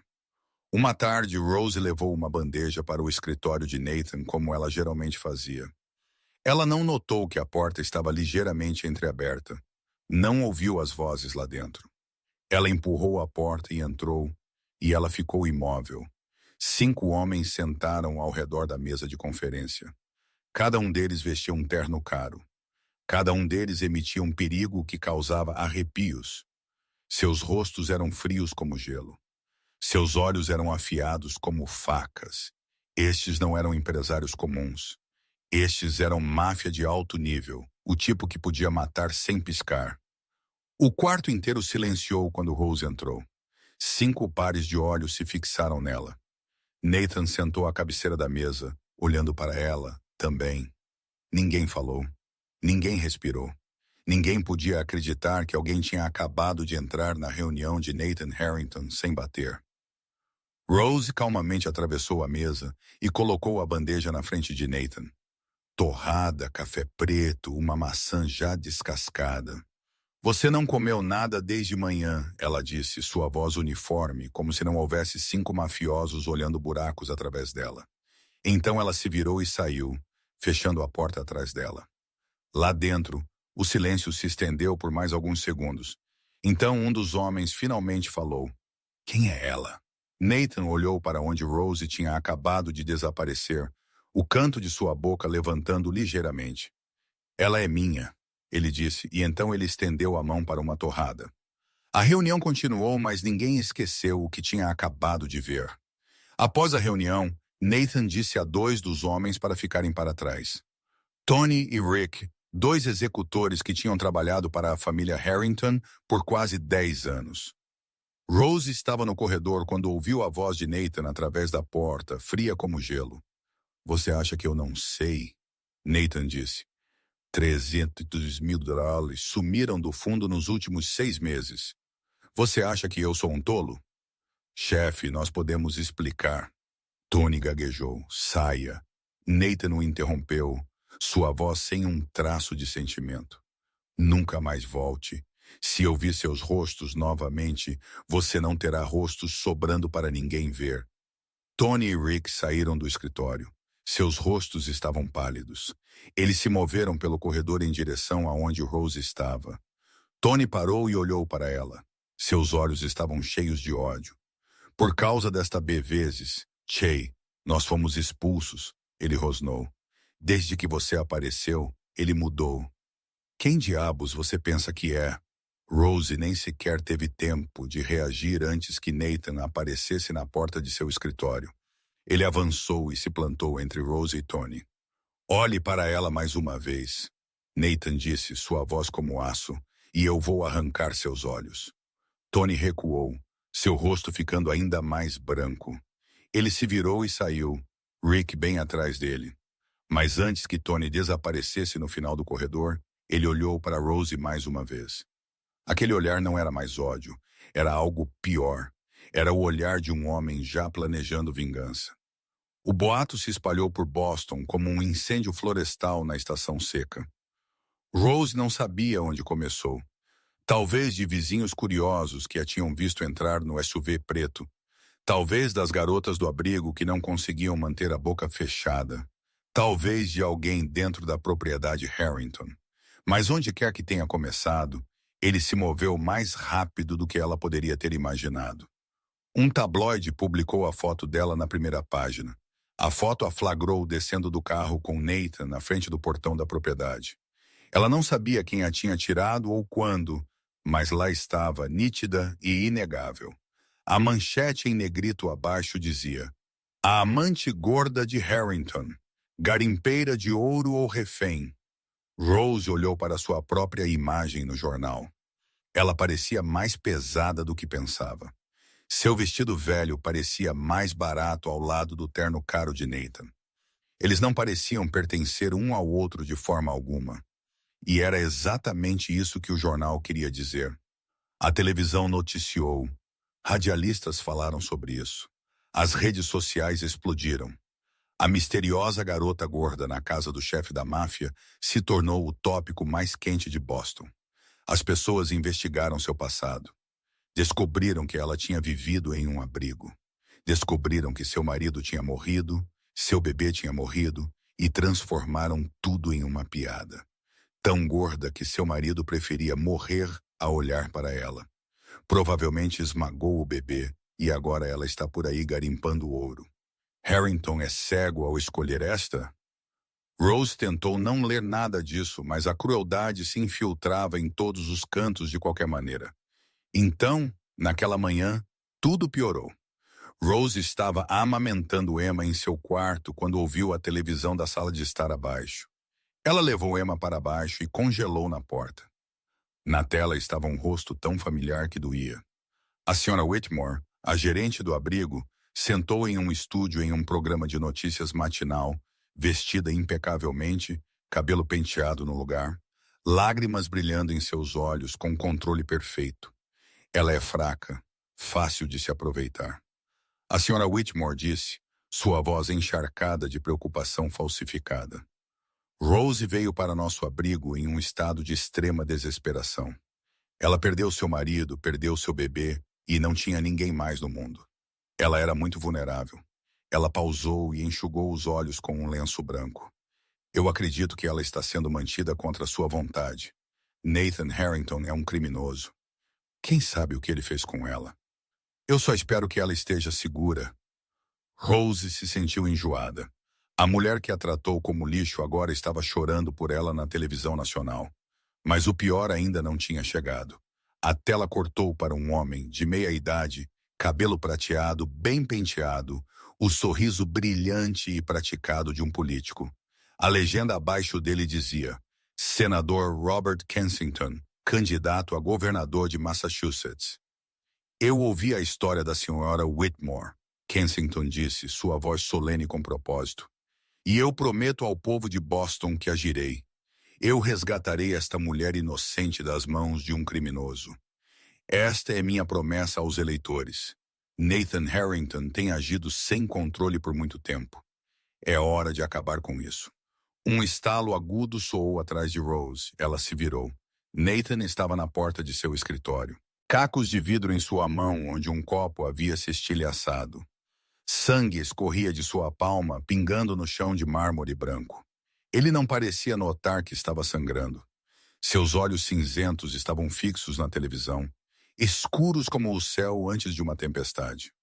Uma tarde, Rose levou uma bandeja para o escritório de Nathan como ela geralmente fazia. Ela não notou que a porta estava ligeiramente entreaberta. Não ouviu as vozes lá dentro. Ela empurrou a porta e entrou, e ela ficou imóvel. 5 homens sentaram ao redor da mesa de conferência. Cada um deles vestia um terno caro. Cada um deles emitia um perigo que causava arrepios. Seus rostos eram frios como gelo. Seus olhos eram afiados como facas. Estes não eram empresários comuns. Estes eram máfia de alto nível, o tipo que podia matar sem piscar. O quarto inteiro silenciou quando Rose entrou. 5 pares de olhos se fixaram nela. Nathan sentou à cabeceira da mesa, olhando para ela, também. Ninguém falou. Ninguém respirou. Ninguém podia acreditar que alguém tinha acabado de entrar na reunião de Nathan Harrington sem bater. Rose calmamente atravessou a mesa e colocou a bandeja na frente de Nathan. Torrada, café preto, uma maçã já descascada. Você não comeu nada desde manhã, ela disse, sua voz uniforme, como se não houvesse 5 mafiosos olhando buracos através dela. Então ela se virou e saiu, fechando a porta atrás dela. Lá dentro, o silêncio se estendeu por mais alguns segundos. Então um dos homens finalmente falou. Quem é ela? Nathan olhou para onde Rose tinha acabado de desaparecer, o canto de sua boca levantando ligeiramente. Ela é minha, ele disse, e então ele estendeu a mão para uma torrada. A reunião continuou, mas ninguém esqueceu o que tinha acabado de ver. Após a reunião, Nathan disse a 2 dos homens para ficarem para trás. Tony e Rick, 2 executores que tinham trabalhado para a família Harrington por quase 10 anos. Rose estava no corredor quando ouviu a voz de Nathan através da porta, fria como gelo. Você acha que eu não sei? Nathan disse. $300 mil sumiram do fundo nos últimos 6 meses. Você acha que eu sou um tolo? Chefe, nós podemos explicar. Tony gaguejou. Saia. Nathan o interrompeu, sua voz sem um traço de sentimento. Nunca mais volte. Se eu vir seus rostos novamente, você não terá rostos sobrando para ninguém ver. Tony e Rick saíram do escritório. Seus rostos estavam pálidos. Eles se moveram pelo corredor em direção aonde Rose estava. Tony parou e olhou para ela. Seus olhos estavam cheios de ódio. Por causa desta vezes, Che, nós fomos expulsos, ele rosnou. Desde que você apareceu, ele mudou. Quem diabos você pensa que é? Rose nem sequer teve tempo de reagir antes que Nathan aparecesse na porta de seu escritório. Ele avançou e se plantou entre Rose e Tony. Olhe para ela mais uma vez. Nathan disse, sua voz como aço, e eu vou arrancar seus olhos. Tony recuou, seu rosto ficando ainda mais branco. Ele se virou e saiu, Rick bem atrás dele. Mas antes que Tony desaparecesse no final do corredor, ele olhou para Rose mais uma vez. Aquele olhar não era mais ódio, era algo pior. Era o olhar de um homem já planejando vingança. O boato se espalhou por Boston como um incêndio florestal na estação seca. Rose não sabia onde começou. Talvez de vizinhos curiosos que a tinham visto entrar no SUV preto. Talvez das garotas do abrigo que não conseguiam manter a boca fechada. Talvez de alguém dentro da propriedade Harrington. Mas onde quer que tenha começado, ele se moveu mais rápido do que ela poderia ter imaginado. Um tabloide publicou a foto dela na primeira página. A foto a flagrou descendo do carro com Nathan na frente do portão da propriedade. Ela não sabia quem a tinha tirado ou quando, mas lá estava, nítida e inegável. A manchete em negrito abaixo dizia: a amante gorda de Harrington, garimpeira de ouro ou refém. Rose olhou para sua própria imagem no jornal. Ela parecia mais pesada do que pensava. Seu vestido velho parecia mais barato ao lado do terno caro de Nathan. Eles não pareciam pertencer um ao outro de forma alguma. E era exatamente isso que o jornal queria dizer. A televisão noticiou. Radialistas falaram sobre isso. As redes sociais explodiram. A misteriosa garota gorda na casa do chefe da máfia se tornou o tópico mais quente de Boston. As pessoas investigaram seu passado. Descobriram que ela tinha vivido em um abrigo. Descobriram que seu marido tinha morrido, seu bebê tinha morrido e transformaram tudo em uma piada. Tão gorda que seu marido preferia morrer a olhar para ela. Provavelmente esmagou o bebê e agora ela está por aí garimpando ouro. Harrington é cego ao escolher esta? Rose tentou não ler nada disso, mas a crueldade se infiltrava em todos os cantos de qualquer maneira. Então, naquela manhã, tudo piorou. Rose estava amamentando Emma em seu quarto quando ouviu a televisão da sala de estar abaixo. Ela levou Emma para baixo e congelou na porta. Na tela estava um rosto tão familiar que doía. A Sra. Whitmore, a gerente do abrigo, sentou em um estúdio em um programa de notícias matinal, vestida impecavelmente, cabelo penteado no lugar, lágrimas brilhando em seus olhos com controle perfeito. Ela é fraca, fácil de se aproveitar. A Sra. Whitmore disse, sua voz encharcada de preocupação falsificada. Rose veio para nosso abrigo em um estado de extrema desesperação. Ela perdeu seu marido, perdeu seu bebê e não tinha ninguém mais no mundo. Ela era muito vulnerável. Ela pausou e enxugou os olhos com um lenço branco. Eu acredito que ela está sendo mantida contra sua vontade. Nathan Harrington é um criminoso. Quem sabe o que ele fez com ela? Eu só espero que ela esteja segura. Rose se sentiu enjoada. A mulher que a tratou como lixo agora estava chorando por ela na televisão nacional. Mas o pior ainda não tinha chegado. A tela cortou para um homem de meia idade, cabelo prateado, bem penteado, o sorriso brilhante e praticado de um político. A legenda abaixo dele dizia: Senador Robert Kensington, candidato a governador de Massachusetts. Eu ouvi a história da senhora Whitmore, Kensington disse, sua voz solene com propósito. E eu prometo ao povo de Boston que agirei. Eu resgatarei esta mulher inocente das mãos de um criminoso. Esta é minha promessa aos eleitores. Nathan Harrington tem agido sem controle por muito tempo. É hora de acabar com isso. Um estalo agudo soou atrás de Rose. Ela se virou. Nathan estava na porta de seu escritório. Cacos de vidro em sua mão, onde um copo havia se estilhaçado. Sangue escorria de sua palma, pingando no chão de mármore branco. Ele não parecia notar que estava sangrando. Seus olhos cinzentos estavam fixos na televisão, escuros como o céu antes de uma tempestade.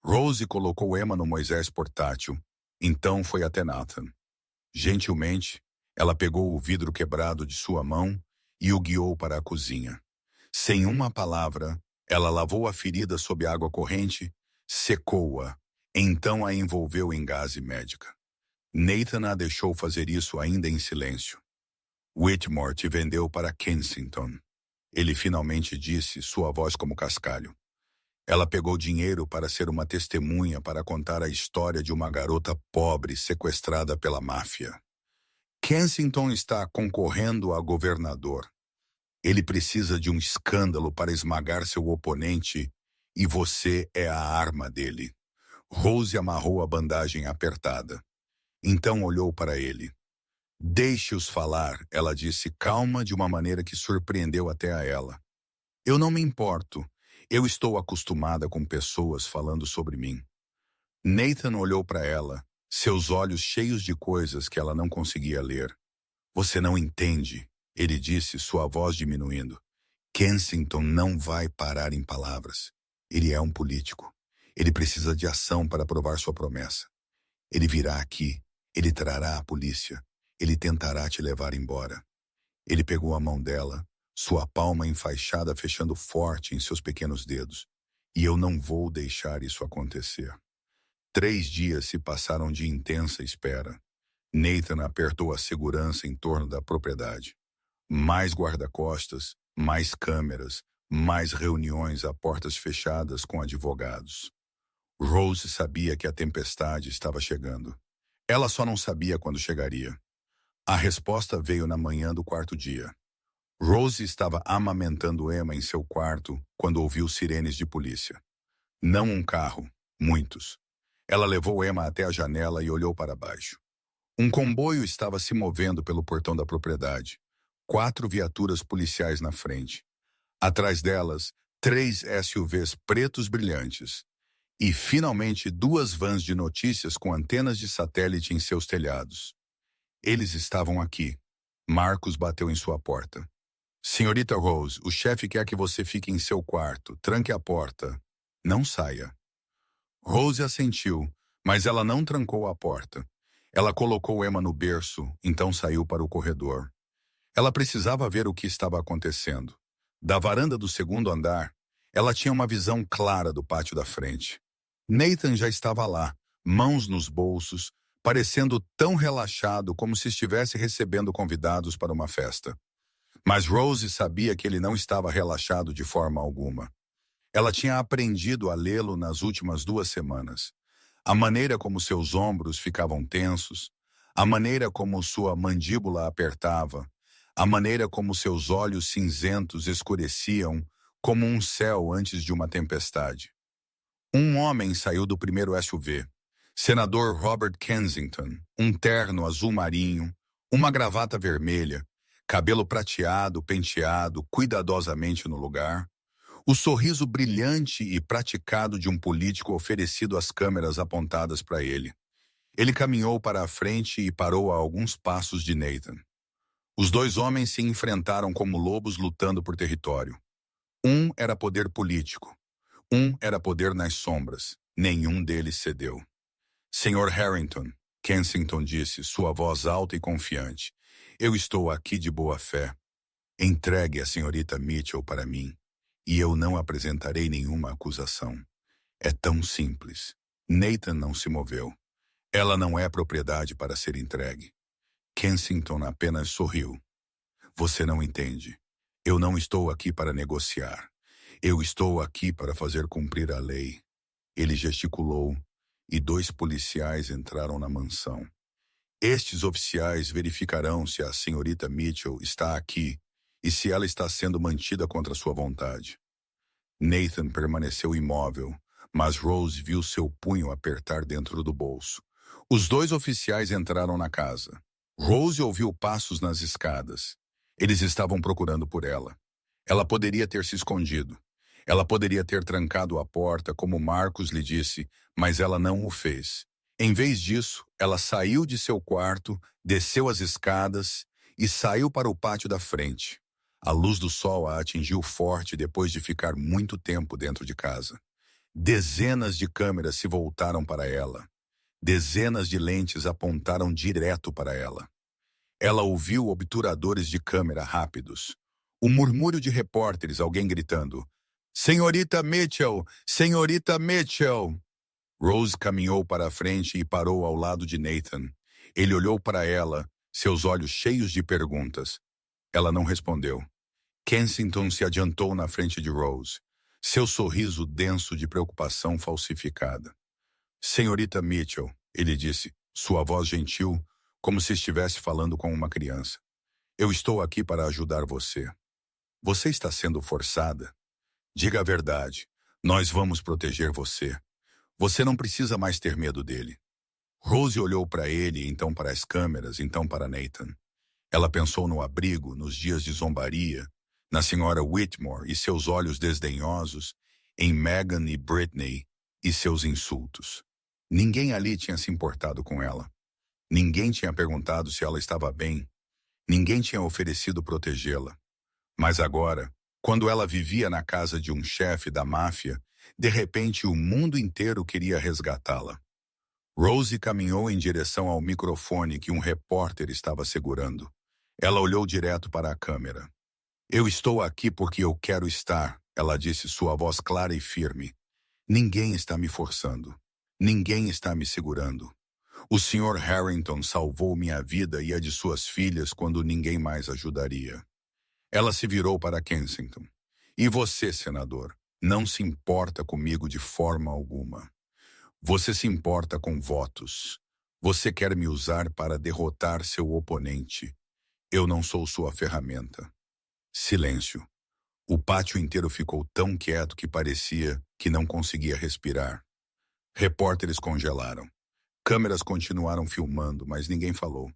Rose colocou Emma no Moisés portátil, então foi até Nathan. Gentilmente, ela pegou o vidro quebrado de sua mão e o guiou para a cozinha. Sem uma palavra, ela lavou a ferida sob água corrente, secou-a, então a envolveu em gaze médica. Nathan a deixou fazer isso ainda em silêncio. Whitmore te vendeu para Kensington. Ele finalmente disse, sua voz como cascalho. Ela pegou dinheiro para ser uma testemunha para contar a história de uma garota pobre sequestrada pela máfia. Kensington está concorrendo a governador. Ele precisa de um escândalo para esmagar seu oponente e você é a arma dele. Rose amarrou a bandagem apertada. Então olhou para ele. Deixe-os falar, ela disse calma de uma maneira que surpreendeu até a ela. Eu não me importo. Eu estou acostumada com pessoas falando sobre mim. Nathan olhou para ela, seus olhos cheios de coisas que ela não conseguia ler. Você não entende, ele disse, sua voz diminuindo. Kensington não vai parar em palavras. Ele é um político. Ele precisa de ação para provar sua promessa. Ele virá aqui. Ele trará a polícia. Ele tentará te levar embora. Ele pegou a mão dela, sua palma enfaixada fechando forte em seus pequenos dedos. E eu não vou deixar isso acontecer. 3 dias se passaram de intensa espera. Nathan apertou a segurança em torno da propriedade. Mais guarda-costas, mais câmeras, mais reuniões a portas fechadas com advogados. Rose sabia que a tempestade estava chegando. Ela só não sabia quando chegaria. A resposta veio na manhã do 4º dia. Rose estava amamentando Emma em seu quarto quando ouviu sirenes de polícia. Não um carro, muitos. Ela levou Emma até a janela e olhou para baixo. Um comboio estava se movendo pelo portão da propriedade. 4 viaturas policiais na frente. Atrás delas, 3 SUVs pretos brilhantes. E, finalmente, 2 vans de notícias com antenas de satélite em seus telhados. Eles estavam aqui. Marcos bateu em sua porta. Senhorita Rose, o chefe quer que você fique em seu quarto. Tranque a porta. Não saia. Rose assentiu, mas ela não trancou a porta. Ela colocou Emma no berço, então saiu para o corredor. Ela precisava ver o que estava acontecendo. Da varanda do 2º andar, ela tinha uma visão clara do pátio da frente. Nathan já estava lá, mãos nos bolsos, parecendo tão relaxado como se estivesse recebendo convidados para uma festa. Mas Rose sabia que ele não estava relaxado de forma alguma. Ela tinha aprendido a lê-lo nas últimas 2 semanas. A maneira como seus ombros ficavam tensos, a maneira como sua mandíbula apertava, a maneira como seus olhos cinzentos escureciam como um céu antes de uma tempestade. Um homem saiu do primeiro SUV. Senador Robert Kensington, um terno azul marinho, uma gravata vermelha, cabelo prateado, penteado cuidadosamente no lugar, o sorriso brilhante e praticado de um político oferecido às câmeras apontadas para ele. Ele caminhou para a frente e parou a alguns passos de Nathan. Os 2 homens se enfrentaram como lobos lutando por território. Um era poder político. Um era poder nas sombras. Nenhum deles cedeu. Senhor Harrington, Kensington disse, sua voz alta e confiante. Eu estou aqui de boa fé. Entregue a senhorita Mitchell para mim, e eu não apresentarei nenhuma acusação. É tão simples. Nathan não se moveu. Ela não é propriedade para ser entregue. Kensington apenas sorriu. Você não entende. Eu não estou aqui para negociar. Eu estou aqui para fazer cumprir a lei. Ele gesticulou, e 2 policiais entraram na mansão. Estes oficiais verificarão se a senhorita Mitchell está aqui e se ela está sendo mantida contra sua vontade. Nathan permaneceu imóvel, mas Rose viu seu punho apertar dentro do bolso. Os 2 oficiais entraram na casa. Rose ouviu passos nas escadas. Eles estavam procurando por ela. Ela poderia ter se escondido. Ela poderia ter trancado a porta, como Marcos lhe disse, mas ela não o fez. Em vez disso, ela saiu de seu quarto, desceu as escadas e saiu para o pátio da frente. A luz do sol a atingiu forte depois de ficar muito tempo dentro de casa. Dezenas de câmeras se voltaram para ela. Dezenas de lentes apontaram direto para ela. Ela ouviu obturadores de câmera rápidos. O murmúrio de repórteres, alguém gritando: Senhorita Mitchell! Senhorita Mitchell! Rose caminhou para a frente e parou ao lado de Nathan. Ele olhou para ela, seus olhos cheios de perguntas. Ela não respondeu. Kensington se adiantou na frente de Rose, seu sorriso denso de preocupação falsificada. Senhorita Mitchell, ele disse, sua voz gentil, como se estivesse falando com uma criança. Eu estou aqui para ajudar você. Você está sendo forçada? Diga a verdade. Nós vamos proteger você. Você não precisa mais ter medo dele. Rose olhou para ele, então para as câmeras, então para Nathan. Ela pensou no abrigo, nos dias de zombaria, na senhora Whitmore e seus olhos desdenhosos, em Meghan e Britney e seus insultos. Ninguém ali tinha se importado com ela. Ninguém tinha perguntado se ela estava bem. Ninguém tinha oferecido protegê-la. Mas agora, quando ela vivia na casa de um chefe da máfia, de repente o mundo inteiro queria resgatá-la. Rose caminhou em direção ao microfone que um repórter estava segurando. Ela olhou direto para a câmera. Eu estou aqui porque eu quero estar, ela disse, sua voz clara e firme. Ninguém está me forçando. Ninguém está me segurando. O Sr. Harrington salvou minha vida e a de suas filhas quando ninguém mais ajudaria. Ela se virou para Kensington. E você, senador, não se importa comigo de forma alguma. Você se importa com votos. Você quer me usar para derrotar seu oponente. Eu não sou sua ferramenta. Silêncio. O pátio inteiro ficou tão quieto que parecia que não conseguia respirar. Repórteres congelaram. Câmeras continuaram filmando, mas ninguém falou.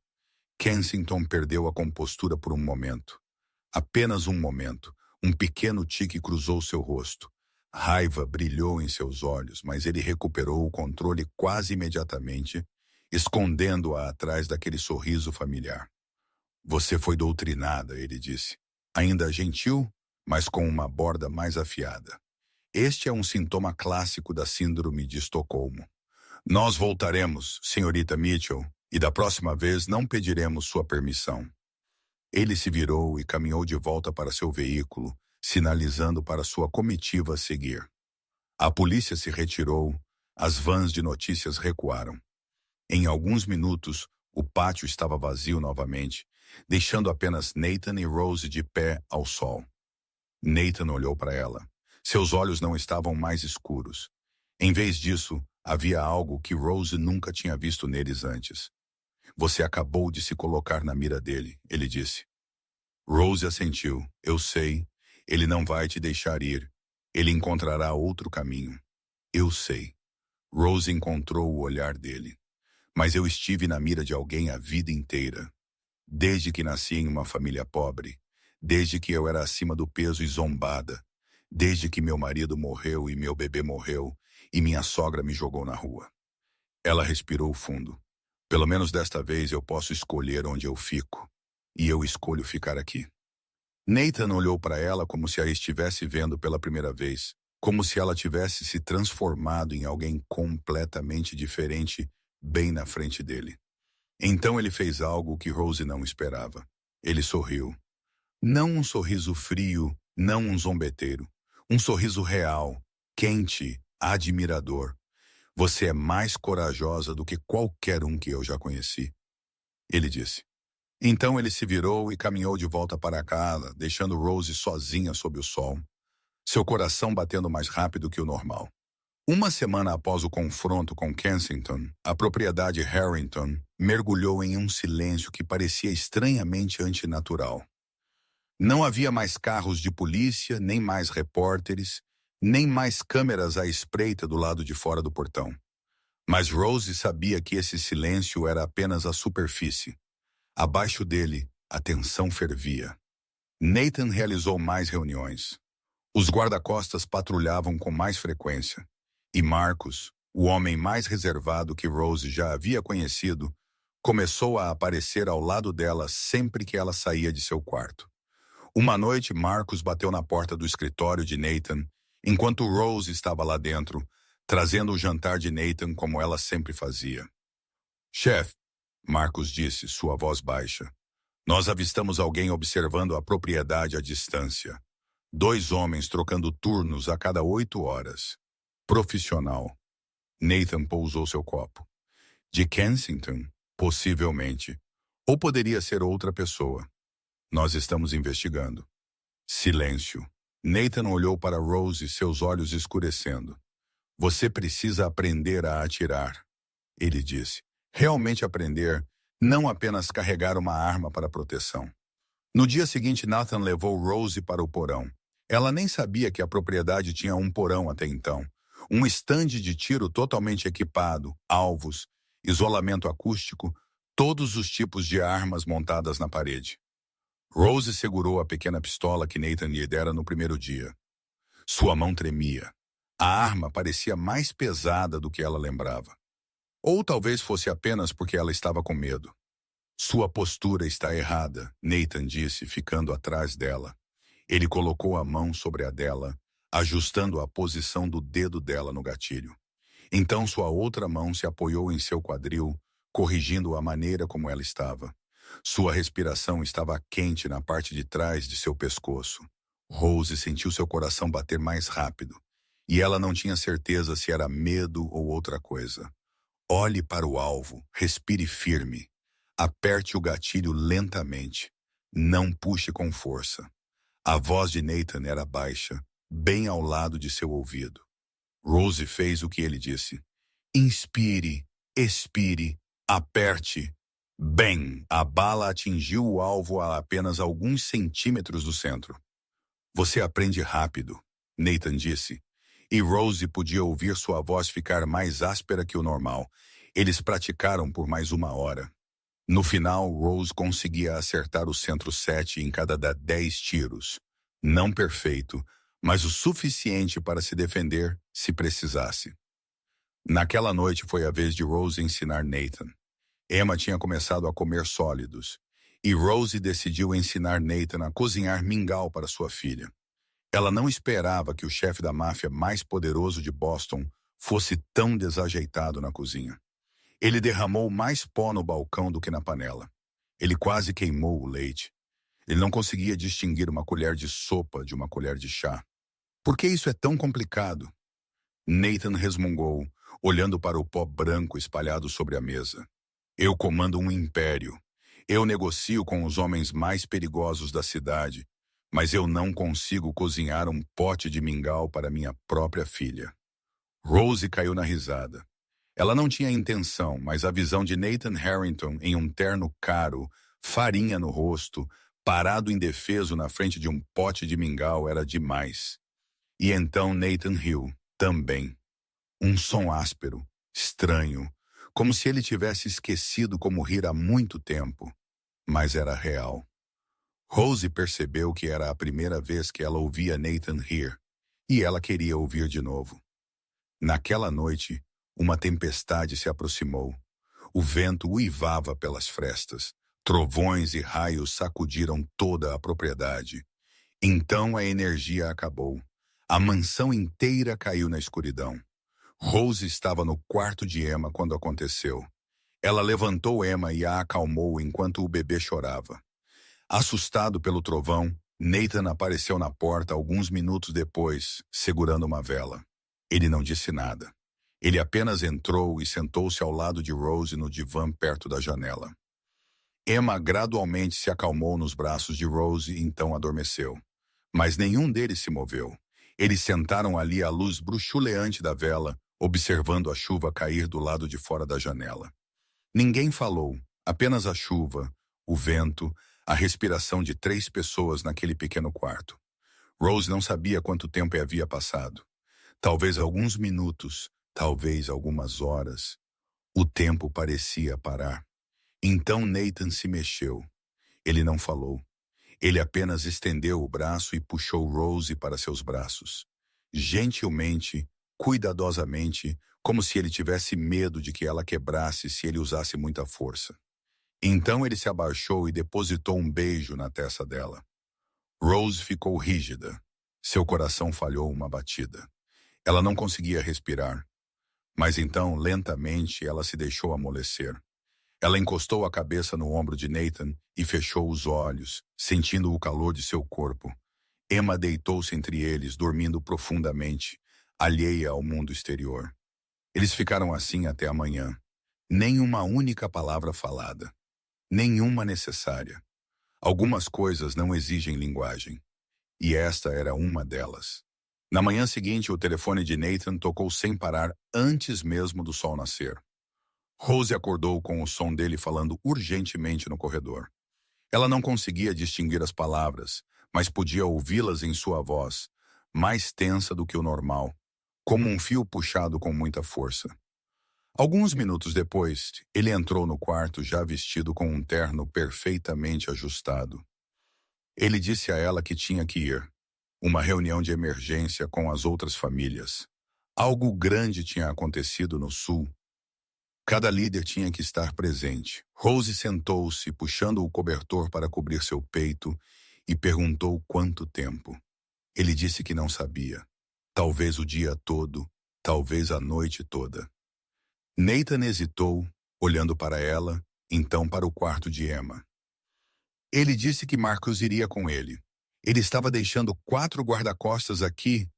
Kensington perdeu a compostura por um momento. Apenas um momento. Um pequeno tique cruzou seu rosto. Raiva brilhou em seus olhos, mas ele recuperou o controle quase imediatamente, escondendo-a atrás daquele sorriso familiar. Você foi doutrinada, ele disse. Ainda gentil, mas com uma borda mais afiada. Este é um sintoma clássico da síndrome de Estocolmo. Nós voltaremos, senhorita Mitchell, e da próxima vez não pediremos sua permissão. Ele se virou e caminhou de volta para seu veículo, sinalizando para sua comitiva seguir. A polícia se retirou, as vans de notícias recuaram. Em alguns minutos, o pátio estava vazio novamente, deixando apenas Nathan e Rose de pé ao sol. Nathan olhou para ela. Seus olhos não estavam mais escuros. Em vez disso, havia algo que Rose nunca tinha visto neles antes. Você acabou de se colocar na mira dele, ele disse. Rose assentiu. Eu sei. Ele não vai te deixar ir. Ele encontrará outro caminho. Eu sei. Rose encontrou o olhar dele. Mas eu estive na mira de alguém a vida inteira. Desde que nasci em uma família pobre. Desde que eu era acima do peso e zombada. Desde que meu marido morreu e meu bebê morreu e minha sogra me jogou na rua. Ela respirou fundo. Pelo menos desta vez eu posso escolher onde eu fico. E eu escolho ficar aqui. Nathan olhou para ela como se a estivesse vendo pela primeira vez, como se ela tivesse se transformado em alguém completamente diferente bem na frente dele. Então ele fez algo que Rose não esperava. Ele sorriu. Não um sorriso frio, não um zombeteiro. Um sorriso real, quente, admirador. Você é mais corajosa do que qualquer um que eu já conheci. Ele disse. Então ele se virou e caminhou de volta para casa, deixando Rose sozinha sob o sol, seu coração batendo mais rápido que o normal. Uma semana após o confronto com Kensington, a propriedade Harrington mergulhou em um silêncio que parecia estranhamente antinatural. Não havia mais carros de polícia, nem mais repórteres, nem mais câmeras à espreita do lado de fora do portão. Mas Rose sabia que esse silêncio era apenas a superfície. Abaixo dele, a tensão fervia. Nathan realizou mais reuniões. Os guarda-costas patrulhavam com mais frequência. E Marcus, o homem mais reservado que Rose já havia conhecido, começou a aparecer ao lado dela sempre que ela saía de seu quarto. Uma noite, Marcus bateu na porta do escritório de Nathan, enquanto Rose estava lá dentro, trazendo o jantar de Nathan como ela sempre fazia. Chefe, Marcos disse, sua voz baixa. Nós avistamos alguém observando a propriedade à distância. 2 homens trocando turnos a cada 8 horas. Profissional. Nathan pousou seu copo. De Kensington, possivelmente. Ou poderia ser outra pessoa. Nós estamos investigando. Silêncio. Nathan olhou para Rose, seus olhos escurecendo. Você precisa aprender a atirar, ele disse. Realmente aprender, não apenas carregar uma arma para proteção. No dia seguinte, Nathan levou Rose para o porão. Ela nem sabia que a propriedade tinha um porão até então. Um estande de tiro totalmente equipado, alvos, isolamento acústico, todos os tipos de armas montadas na parede. Rose segurou a pequena pistola que Nathan lhe dera no primeiro dia. Sua mão tremia. A arma parecia mais pesada do que ela lembrava. Ou talvez fosse apenas porque ela estava com medo. Sua postura está errada, Nathan disse, ficando atrás dela. Ele colocou a mão sobre a dela, ajustando a posição do dedo dela no gatilho. Então sua outra mão se apoiou em seu quadril, corrigindo a maneira como ela estava. Sua respiração estava quente na parte de trás de seu pescoço. Rose sentiu seu coração bater mais rápido, e ela não tinha certeza se era medo ou outra coisa. Olhe para o alvo, respire firme. Aperte o gatilho lentamente. Não puxe com força. A voz de Nathan era baixa, bem ao lado de seu ouvido. Rose fez o que ele disse. Inspire, expire, aperte. Bem, a bala atingiu o alvo a apenas alguns centímetros do centro. Você aprende rápido, Nathan disse. E Rose podia ouvir sua voz ficar mais áspera que o normal. Eles praticaram por mais 1 hora. No final, Rose conseguia acertar o centro 7 em cada 10 tiros. Não perfeito, mas o suficiente para se defender se precisasse. Naquela noite foi a vez de Rose ensinar Nathan. Emma tinha começado a comer sólidos, e Rose decidiu ensinar Nathan a cozinhar mingau para sua filha. Ela não esperava que o chefe da máfia mais poderoso de Boston fosse tão desajeitado na cozinha. Ele derramou mais pó no balcão do que na panela. Ele quase queimou o leite. Ele não conseguia distinguir uma colher de sopa de uma colher de chá. Por que isso é tão complicado? Nathan resmungou, olhando para o pó branco espalhado sobre a mesa. Eu comando um império. Eu negocio com os homens mais perigosos da cidade, mas eu não consigo cozinhar um pote de mingau para minha própria filha. Rose caiu na risada. Ela não tinha intenção, mas a visão de Nathan Harrington em um terno caro, farinha no rosto, parado indefeso na frente de um pote de mingau era demais. E então Nathan riu, também. Um som áspero, estranho, como se ele tivesse esquecido como rir há muito tempo. Mas era real. Rose percebeu que era a primeira vez que ela ouvia Nathan rir, e ela queria ouvir de novo. Naquela noite, uma tempestade se aproximou. O vento uivava pelas frestas. Trovões e raios sacudiram toda a propriedade. Então a energia acabou. A mansão inteira caiu na escuridão. Rose estava no quarto de Emma quando aconteceu. Ela levantou Emma e a acalmou enquanto o bebê chorava. Assustado pelo trovão, Nathan apareceu na porta alguns minutos depois, segurando uma vela. Ele não disse nada. Ele apenas entrou e sentou-se ao lado de Rose no divã perto da janela. Emma gradualmente se acalmou nos braços de Rose e então adormeceu. Mas nenhum deles se moveu. Eles sentaram ali à luz bruxuleante da vela, observando a chuva cair do lado de fora da janela. Ninguém falou, apenas a chuva, o vento, a respiração de 3 pessoas naquele pequeno quarto. Rose não sabia quanto tempo havia passado. Talvez alguns minutos, talvez algumas horas. O tempo parecia parar. Então Nathan se mexeu. Ele não falou. Ele apenas estendeu o braço e puxou Rose para seus braços. Gentilmente, cuidadosamente, como se ele tivesse medo de que ela quebrasse se ele usasse muita força. Então ele se abaixou e depositou um beijo na testa dela. Rose ficou rígida. Seu coração falhou uma batida. Ela não conseguia respirar. Mas então, lentamente, ela se deixou amolecer. Ela encostou a cabeça no ombro de Nathan e fechou os olhos, sentindo o calor de seu corpo. Emma deitou-se entre eles, dormindo profundamente, alheia ao mundo exterior. Eles ficaram assim até amanhã. Nem uma única palavra falada. Nenhuma necessária. Algumas coisas não exigem linguagem. E esta era uma delas. Na manhã seguinte, o telefone de Nathan tocou sem parar antes mesmo do sol nascer. Rose acordou com o som dele falando urgentemente no corredor. Ela não conseguia distinguir as palavras, mas podia ouvi-las em sua voz, mais tensa do que o normal, como um fio puxado com muita força. Alguns minutos depois, ele entrou no quarto já vestido com um terno perfeitamente ajustado. Ele disse a ela que tinha que ir. Uma reunião de emergência com as outras famílias. Algo grande tinha acontecido no sul. Cada líder tinha que estar presente. Rose sentou-se, puxando o cobertor para cobrir seu peito, e perguntou quanto tempo. Ele disse que não sabia. Talvez o dia todo, talvez a noite toda. Nathan hesitou, olhando para ela, então para o quarto de Emma. Ele disse que Marcus iria com ele. Ele estava deixando 4 guarda-costas aqui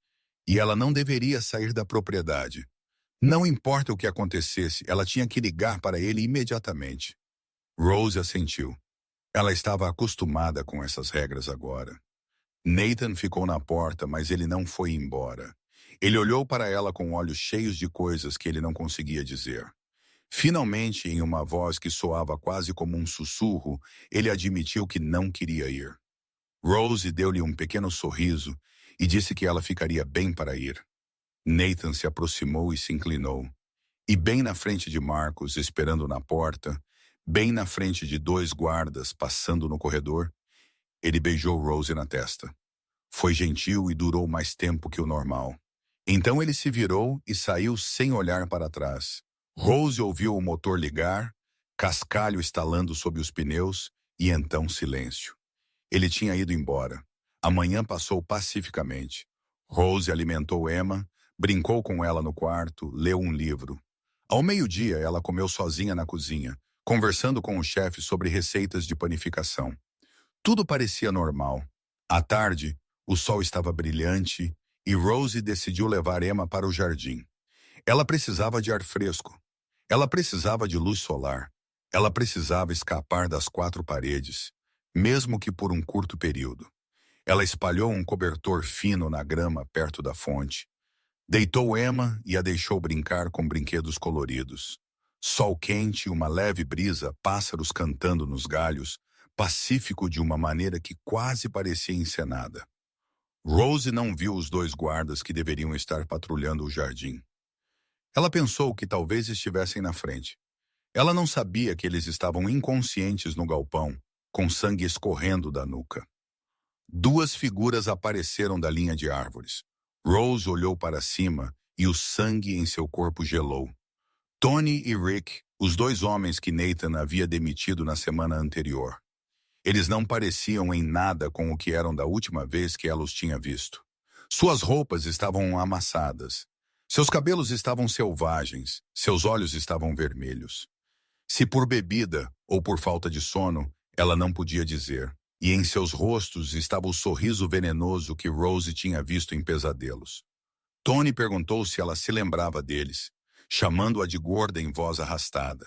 e ela não deveria sair da propriedade. Não importa o que acontecesse, ela tinha que ligar para ele imediatamente. Rose assentiu. Ela estava acostumada com essas regras agora. Nathan ficou na porta, mas ele não foi embora. Ele olhou para ela com olhos cheios de coisas que ele não conseguia dizer. Finalmente, em uma voz que soava quase como um sussurro, ele admitiu que não queria ir. Rose deu-lhe um pequeno sorriso e disse que ela ficaria bem para ir. Nathan se aproximou e se inclinou. E bem na frente de Marcus, esperando na porta, bem na frente de 2 guardas passando no corredor, ele beijou Rose na testa. Foi gentil e durou mais tempo que o normal. Então ele se virou e saiu sem olhar para trás. Rose ouviu o motor ligar, cascalho estalando sob os pneus e então silêncio. Ele tinha ido embora. A manhã passou pacificamente. Rose alimentou Emma, brincou com ela no quarto, leu um livro. Ao meio-dia, ela comeu sozinha na cozinha, conversando com o chefe sobre receitas de panificação. Tudo parecia normal. À tarde, o sol estava brilhante e Rose decidiu levar Emma para o jardim. Ela precisava de ar fresco. Ela precisava de luz solar. Ela precisava escapar das 4 paredes, mesmo que por um curto período. Ela espalhou um cobertor fino na grama perto da fonte. Deitou Emma e a deixou brincar com brinquedos coloridos. Sol quente, uma leve brisa, pássaros cantando nos galhos, pacífico de uma maneira que quase parecia encenada. Rose não viu os 2 guardas que deveriam estar patrulhando o jardim. Ela pensou que talvez estivessem na frente. Ela não sabia que eles estavam inconscientes no galpão, com sangue escorrendo da nuca. 2 figuras apareceram da linha de árvores. Rose olhou para cima e o sangue em seu corpo gelou. Tony e Rick, os 2 homens que Nathan havia demitido na semana anterior. Eles não pareciam em nada com o que eram da última vez que ela os tinha visto. Suas roupas estavam amassadas. Seus cabelos estavam selvagens, seus olhos estavam vermelhos. Se por bebida ou por falta de sono, ela não podia dizer. E em seus rostos estava o sorriso venenoso que Rose tinha visto em pesadelos. Tony perguntou se ela se lembrava deles, chamando-a de gorda em voz arrastada.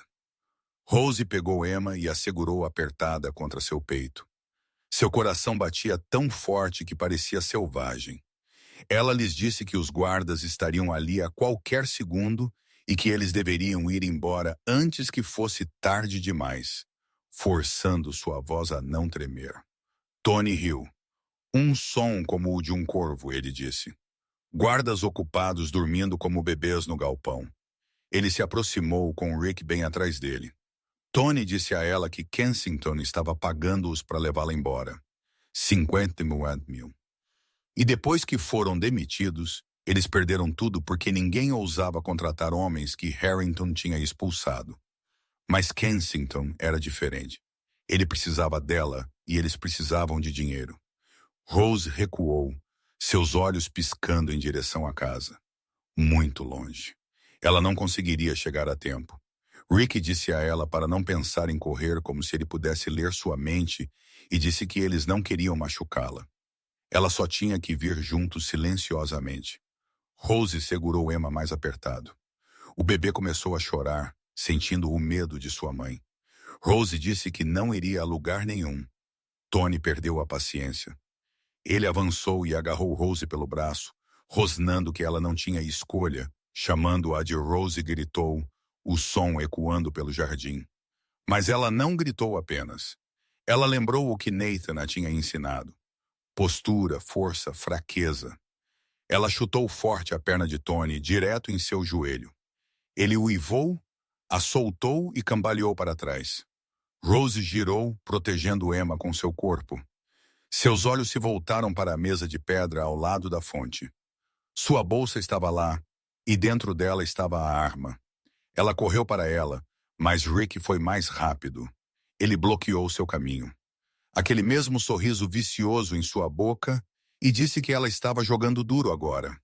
Rose pegou Emma e a segurou apertada contra seu peito. Seu coração batia tão forte que parecia selvagem. Ela lhes disse que os guardas estariam ali a qualquer segundo e que eles deveriam ir embora antes que fosse tarde demais, forçando sua voz a não tremer. Tony riu. Um som como o de um corvo, ele disse. Guardas ocupados dormindo como bebês no galpão. Ele se aproximou com Rick bem atrás dele. Tony disse a ela que Kensington estava pagando-os para levá-la embora. 50 mil. E depois que foram demitidos, eles perderam tudo porque ninguém ousava contratar homens que Harrington tinha expulsado. Mas Kensington era diferente. Ele precisava dela e eles precisavam de dinheiro. Rose recuou, seus olhos piscando em direção à casa. Muito longe. Ela não conseguiria chegar a tempo. Rick disse a ela para não pensar em correr como se ele pudesse ler sua mente e disse que eles não queriam machucá-la. Ela só tinha que vir junto silenciosamente. Rose segurou Emma mais apertado. O bebê começou a chorar, sentindo o medo de sua mãe. Rose disse que não iria a lugar nenhum. Tony perdeu a paciência. Ele avançou e agarrou Rose pelo braço, rosnando que ela não tinha escolha, chamando-a de Rose gritou, o som ecoando pelo jardim. Mas ela não gritou apenas. Ela lembrou o que Nathan a tinha ensinado. Postura, força, fraqueza. Ela chutou forte a perna de Tony, direto em seu joelho. Ele uivou, a soltou e cambaleou para trás. Rose girou, protegendo Emma com seu corpo. Seus olhos se voltaram para a mesa de pedra ao lado da fonte. Sua bolsa estava lá, e dentro dela estava a arma. Ela correu para ela, mas Rick foi mais rápido. Ele bloqueou seu caminho. Aquele mesmo sorriso vicioso em sua boca, e disse que ela estava jogando duro agora.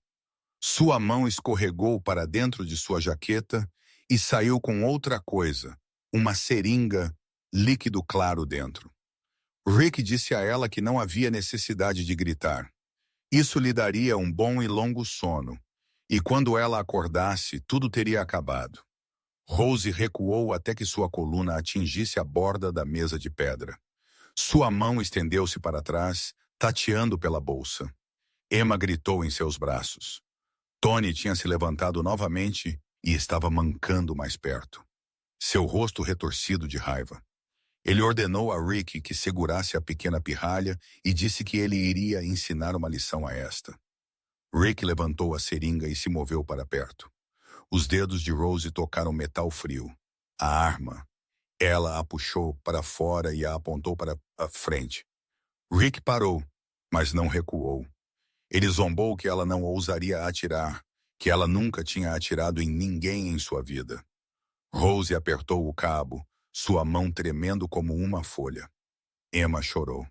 Sua mão escorregou para dentro de sua jaqueta e saiu com outra coisa, uma seringa, líquido claro dentro. Rick disse a ela que não havia necessidade de gritar. Isso lhe daria um bom e longo sono, e quando ela acordasse, tudo teria acabado. Rose recuou até que sua coluna atingisse a borda da mesa de pedra. Sua mão estendeu-se para trás, tateando pela bolsa. Emma gritou em seus braços. Tony tinha se levantado novamente e estava mancando mais perto. Seu rosto retorcido de raiva. Ele ordenou a Rick que segurasse a pequena pirralha e disse que ele iria ensinar uma lição a esta. Rick levantou a seringa e se moveu para perto. Os dedos de Rose tocaram metal frio. A arma. Ela a puxou para fora e a apontou para a frente. Rick parou, mas não recuou. Ele zombou que ela não ousaria atirar, que ela nunca tinha atirado em ninguém em sua vida. Rose apertou o cabo, sua mão tremendo como uma folha. Emma chorou.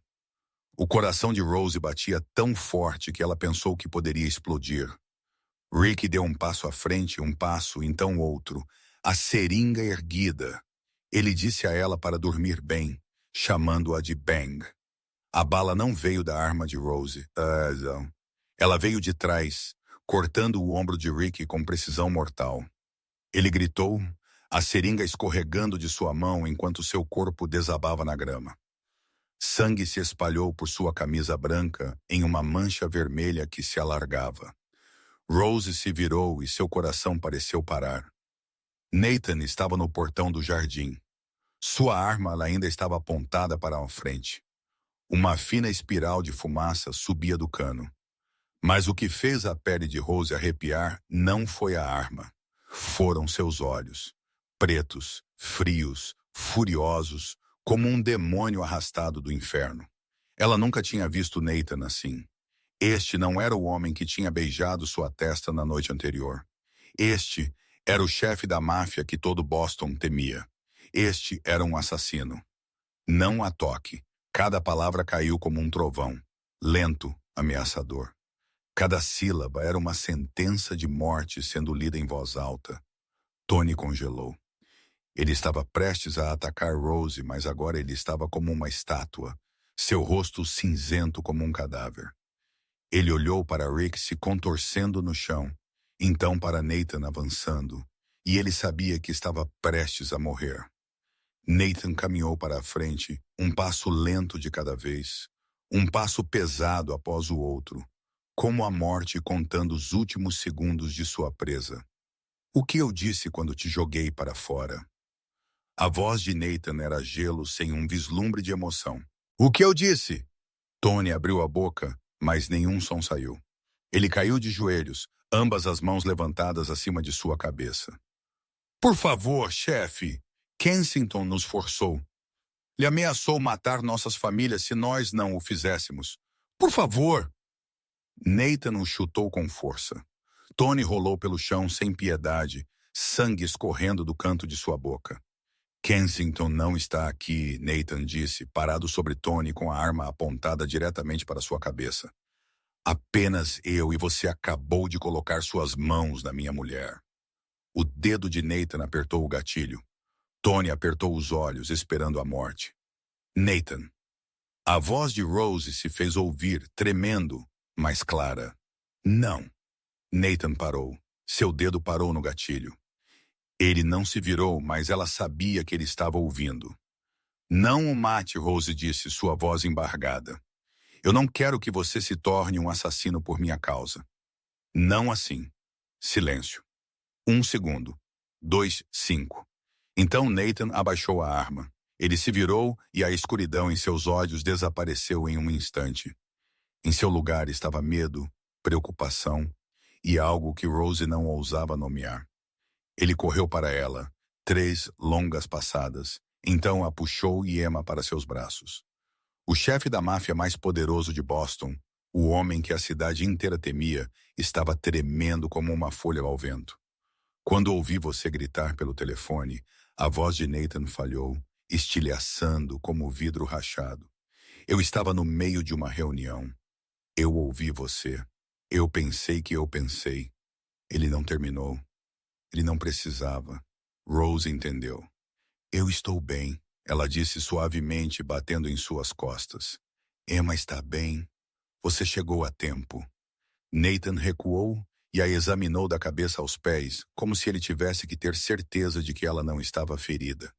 O coração de Rose batia tão forte que ela pensou que poderia explodir. Rick deu um passo à frente, um passo, então outro. A seringa erguida. Ele disse a ela para dormir bem, chamando-a de Bang. A bala não veio da arma de Rose. Não. Ela veio de trás, cortando o ombro de Rick com precisão mortal. Ele gritou, a seringa escorregando de sua mão enquanto seu corpo desabava na grama. Sangue se espalhou por sua camisa branca em uma mancha vermelha que se alargava. Rose se virou e seu coração pareceu parar. Nathan estava no portão do jardim. Sua arma ainda estava apontada para a frente. Uma fina espiral de fumaça subia do cano. Mas o que fez a pele de Rose arrepiar não foi a arma. Foram seus olhos, pretos, frios, furiosos, como um demônio arrastado do inferno. Ela nunca tinha visto Nathan assim. Este não era o homem que tinha beijado sua testa na noite anterior. Este era o chefe da máfia que todo Boston temia. Este era um assassino. Não a toque. Cada palavra caiu como um trovão, lento, ameaçador. Cada sílaba era uma sentença de morte sendo lida em voz alta. Tony congelou. Ele estava prestes a atacar Rose, mas agora ele estava como uma estátua, seu rosto cinzento como um cadáver. Ele olhou para Rick se contorcendo no chão, então para Nathan avançando, e ele sabia que estava prestes a morrer. Nathan caminhou para a frente, um passo lento de cada vez, um passo pesado após o outro, como a morte contando os últimos segundos de sua presa. O que eu disse quando te joguei para fora? A voz de Nathan era gelo sem um vislumbre de emoção. O que eu disse? Tony abriu a boca, mas nenhum som saiu. Ele caiu de joelhos, ambas as mãos levantadas acima de sua cabeça. Por favor, chefe! Kensington nos forçou. Ele ameaçou matar nossas famílias se nós não o fizéssemos. Por favor! Nathan o chutou com força. Tony rolou pelo chão sem piedade, sangue escorrendo do canto de sua boca. Kensington não está aqui, Nathan disse, parado sobre Tony com a arma apontada diretamente para sua cabeça. Apenas eu e você acabou de colocar suas mãos na minha mulher. O dedo de Nathan apertou o gatilho. Tony apertou os olhos, esperando a morte. Nathan. A voz de Rose se fez ouvir, tremendo, mas clara. Não. Nathan parou. Seu dedo parou no gatilho. Ele não se virou, mas ela sabia que ele estava ouvindo. Não o mate, Rose disse, sua voz embargada. Eu não quero que você se torne um assassino por minha causa. Não assim. Silêncio. 1 segundo. 2, 5. Então Nathan abaixou a arma. Ele se virou e a escuridão em seus olhos desapareceu em um instante. Em seu lugar estava medo, preocupação e algo que Rose não ousava nomear. Ele correu para ela, 3 longas passadas, então a puxou e Emma para seus braços. O chefe da máfia mais poderoso de Boston, o homem que a cidade inteira temia, estava tremendo como uma folha ao vento. Quando ouvi você gritar pelo telefone, a voz de Nathan falhou, estilhaçando como vidro rachado. Eu estava no meio de uma reunião. Eu ouvi você. Eu pensei que eu pensei. Ele não terminou. Ele não precisava. Rose entendeu. Eu estou bem, ela disse suavemente, batendo em suas costas. Emma está bem. Você chegou a tempo. Nathan recuou e a examinou da cabeça aos pés, como se ele tivesse que ter certeza de que ela não estava ferida.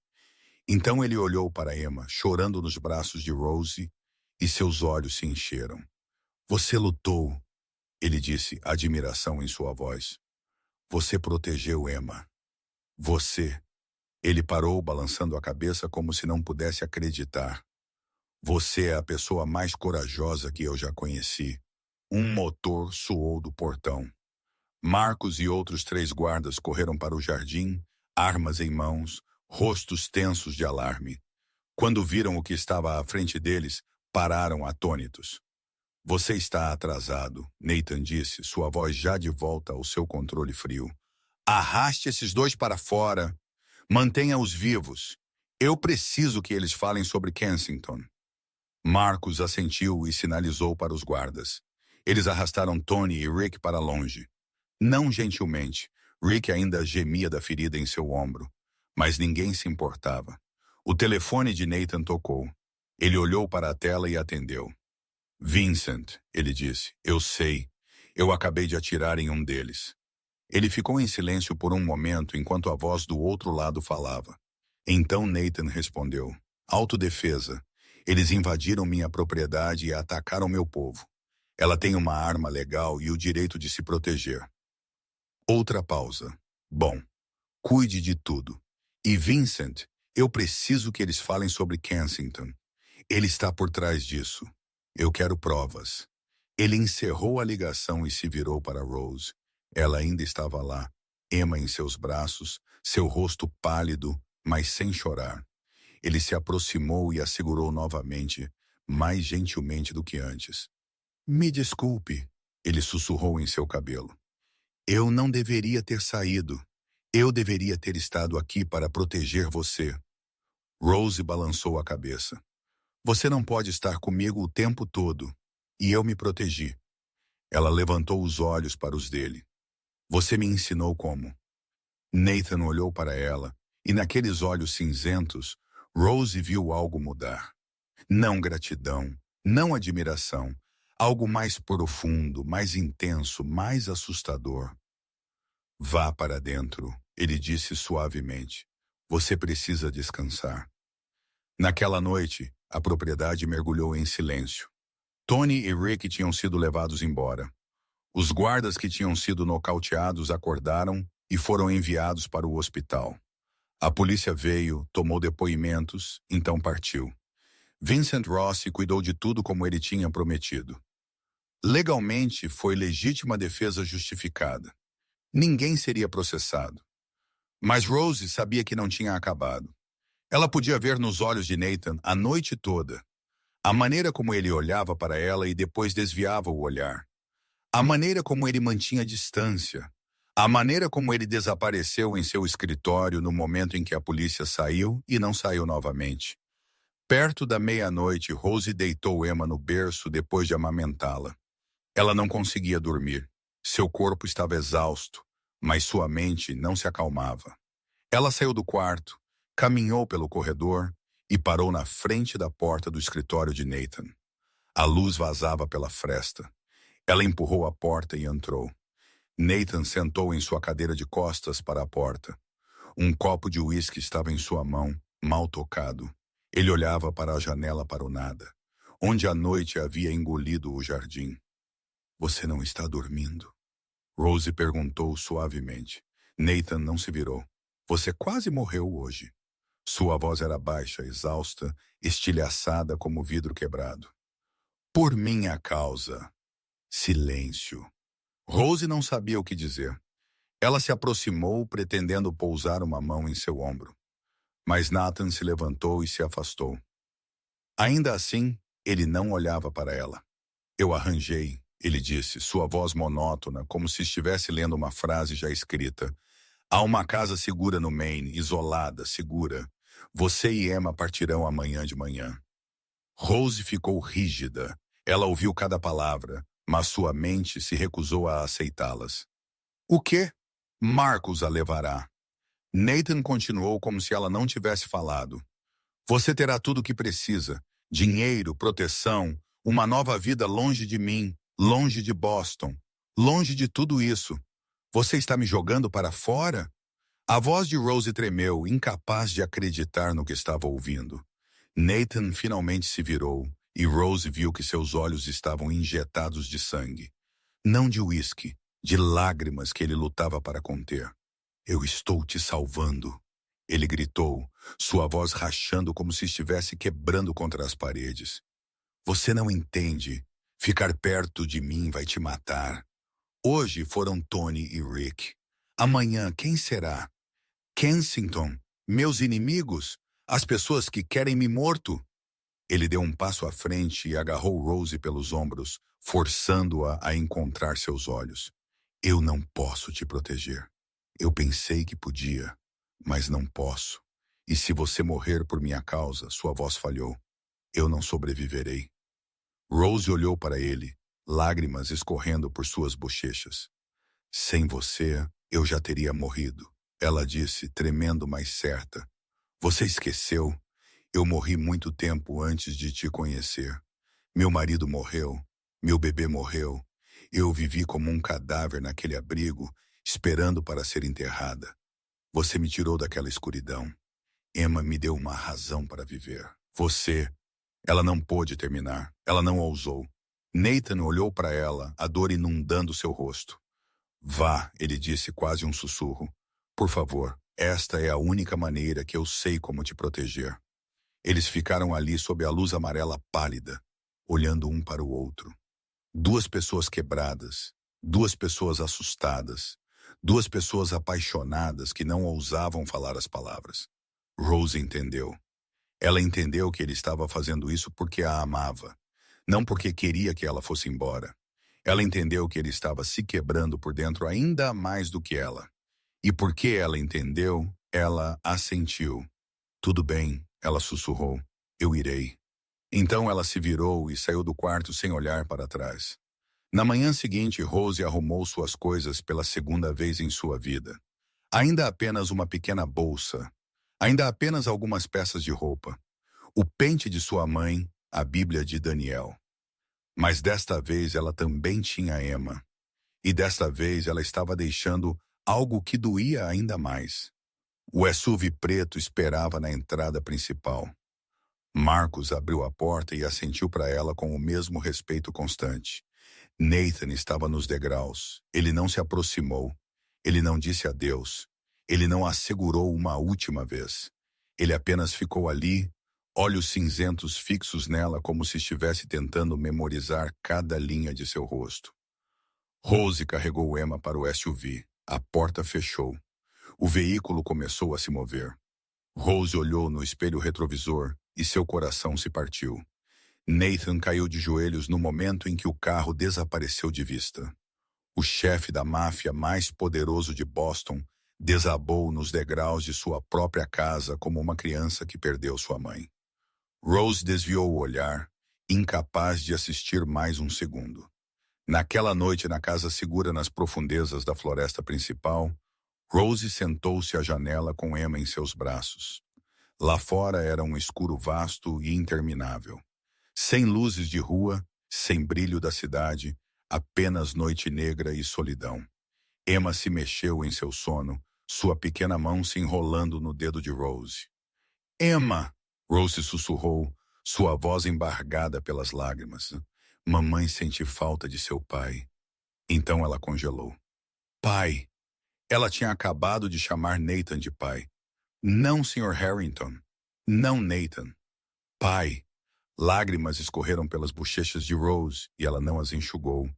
Então ele olhou para Emma, chorando nos braços de Rose, e seus olhos se encheram. Você lutou, ele disse, admiração em sua voz. Você protegeu Emma. Você. Ele parou, balançando a cabeça como se não pudesse acreditar. Você é a pessoa mais corajosa que eu já conheci. Um motor soou do portão. Marcos e outros 3 guardas correram para o jardim, armas em mãos, rostos tensos de alarme. Quando viram o que estava à frente deles, pararam atônitos. Você está atrasado, Nathan disse, sua voz já de volta ao seu controle frio. Arraste esses 2 para fora. Mantenha-os vivos. Eu preciso que eles falem sobre Kensington. Marcos assentiu e sinalizou para os guardas. Eles arrastaram Tony e Rick para longe. Não gentilmente. Rick ainda gemia da ferida em seu ombro. Mas ninguém se importava. O telefone de Nathan tocou. Ele olhou para a tela e atendeu. Vincent, ele disse, eu sei. Eu acabei de atirar em um deles. Ele ficou em silêncio por um momento enquanto a voz do outro lado falava. Então Nathan respondeu. Autodefesa. Eles invadiram minha propriedade e atacaram meu povo. Ela tem uma arma legal e o direito de se proteger. Outra pausa. Bom, cuide de tudo. E Vincent, eu preciso que eles falem sobre Kensington. Ele está por trás disso. Eu quero provas. Ele encerrou a ligação e se virou para Rose. Ela ainda estava lá, Emma em seus braços, seu rosto pálido, mas sem chorar. Ele se aproximou e a segurou novamente, mais gentilmente do que antes. Me desculpe, ele sussurrou em seu cabelo. Eu não deveria ter saído. Eu deveria ter estado aqui para proteger você. Rose balançou a cabeça. Você não pode estar comigo o tempo todo. E eu me protegi. Ela levantou os olhos para os dele. Você me ensinou como. Nathan olhou para ela, e naqueles olhos cinzentos, Rose viu algo mudar. Não gratidão, não admiração, algo mais profundo, mais intenso, mais assustador. Vá para dentro, ele disse suavemente. Você precisa descansar. Naquela noite, a propriedade mergulhou em silêncio. Tony e Rick tinham sido levados embora. Os guardas que tinham sido nocauteados acordaram e foram enviados para o hospital. A polícia veio, tomou depoimentos, então partiu. Vincent Rossi cuidou de tudo como ele tinha prometido. Legalmente, foi legítima defesa justificada. Ninguém seria processado. Mas Rose sabia que não tinha acabado. Ela podia ver nos olhos de Nathan a noite toda. A maneira como ele olhava para ela e depois desviava o olhar. A maneira como ele mantinha distância. A maneira como ele desapareceu em seu escritório no momento em que a polícia saiu e não saiu novamente. Perto da meia-noite, Rose deitou Emma no berço depois de amamentá-la. Ela não conseguia dormir. Seu corpo estava exausto, mas sua mente não se acalmava. Ela saiu do quarto, Caminhou pelo corredor e parou na frente da porta do escritório de Nathan. A luz vazava pela fresta. Ela empurrou a porta e entrou. Nathan sentou em sua cadeira de costas para a porta. Um copo de uísque estava em sua mão, mal tocado. Ele olhava para a janela para o nada, onde a noite havia engolido o jardim. Você não está dormindo? Rose perguntou suavemente. Nathan não se virou. Você quase morreu hoje. Sua voz era baixa, exausta, estilhaçada como vidro quebrado. Por minha causa. Silêncio. Rose não sabia o que dizer. Ela se aproximou, pretendendo pousar uma mão em seu ombro. Mas Nathan se levantou e se afastou. Ainda assim, ele não olhava para ela. Eu arranjei, ele disse, sua voz monótona, como se estivesse lendo uma frase já escrita. Há uma casa segura no Maine, isolada, segura. Você e Emma partirão amanhã de manhã. Rose ficou rígida. Ela ouviu cada palavra, mas sua mente se recusou a aceitá-las. O quê? Marcos a levará. Nathan continuou como se ela não tivesse falado. Você terá tudo o que precisa. Dinheiro, proteção, uma nova vida longe de mim, longe de Boston, longe de tudo isso. Você está me jogando para fora? A voz de Rose tremeu, incapaz de acreditar no que estava ouvindo. Nathan finalmente se virou e Rose viu que seus olhos estavam injetados de sangue. Não de uísque, de lágrimas que ele lutava para conter. Eu estou te salvando, ele gritou, sua voz rachando como se estivesse quebrando contra as paredes. Você não entende. Ficar perto de mim vai te matar. Hoje foram Tony e Rick. Amanhã quem será? Kensington, meus inimigos, as pessoas que querem me morto. Ele deu um passo à frente e agarrou Rose pelos ombros, forçando-a a encontrar seus olhos. Eu não posso te proteger. Eu pensei que podia, mas não posso. E se você morrer por minha causa, sua voz falhou. Eu não sobreviverei. Rose olhou para ele, lágrimas escorrendo por suas bochechas. Sem você, eu já teria morrido, ela disse, tremendo, mas certa. Você esqueceu? Eu morri muito tempo antes de te conhecer. Meu marido morreu, meu bebê morreu. Eu vivi como um cadáver naquele abrigo, esperando para ser enterrada. Você me tirou daquela escuridão. Emma me deu uma razão para viver. Você... Ela não pôde terminar. Ela não ousou. Nathan olhou para ela, a dor inundando seu rosto. Vá, ele disse quase um sussurro. Por favor, esta é a única maneira que eu sei como te proteger. Eles ficaram ali sob a luz amarela pálida, olhando um para o outro. Duas pessoas quebradas, duas pessoas assustadas, duas pessoas apaixonadas que não ousavam falar as palavras. Rose entendeu. Ela entendeu que ele estava fazendo isso porque a amava, não porque queria que ela fosse embora. Ela entendeu que ele estava se quebrando por dentro ainda mais do que ela. E porque ela entendeu, ela assentiu. Tudo bem, ela sussurrou. Eu irei. Então ela se virou e saiu do quarto sem olhar para trás. Na manhã seguinte, Rose arrumou suas coisas pela segunda vez em sua vida. Ainda apenas uma pequena bolsa. Ainda apenas algumas peças de roupa. O pente de sua mãe, a Bíblia de Daniel. Mas desta vez ela também tinha Emma. E desta vez ela estava deixando algo que doía ainda mais. O SUV preto esperava na entrada principal. Marcos abriu a porta e assentiu para ela com o mesmo respeito constante. Nathan estava nos degraus. Ele não se aproximou. Ele não disse adeus. Ele não a segurou uma última vez. Ele apenas ficou ali, olhos cinzentos fixos nela como se estivesse tentando memorizar cada linha de seu rosto. Rose carregou Emma para o SUV. A porta fechou. O veículo começou a se mover. Rose olhou no espelho retrovisor e seu coração se partiu. Nathan caiu de joelhos no momento em que o carro desapareceu de vista. O chefe da máfia mais poderoso de Boston desabou nos degraus de sua própria casa como uma criança que perdeu sua mãe. Rose desviou o olhar, incapaz de assistir mais um segundo. Naquela noite, na casa segura nas profundezas da floresta principal, Rose sentou-se à janela com Emma em seus braços. Lá fora era um escuro vasto e interminável. Sem luzes de rua, sem brilho da cidade, apenas noite negra e solidão. Emma se mexeu em seu sono, sua pequena mão se enrolando no dedo de Rose. Emma! Rose sussurrou, sua voz embargada pelas lágrimas. Mamãe sente falta de seu pai. Então ela congelou. Pai! Ela tinha acabado de chamar Nathan de pai. Não, Sr. Harrington. Não, Nathan. Pai. Lágrimas escorreram pelas bochechas de Rose e ela não as enxugou.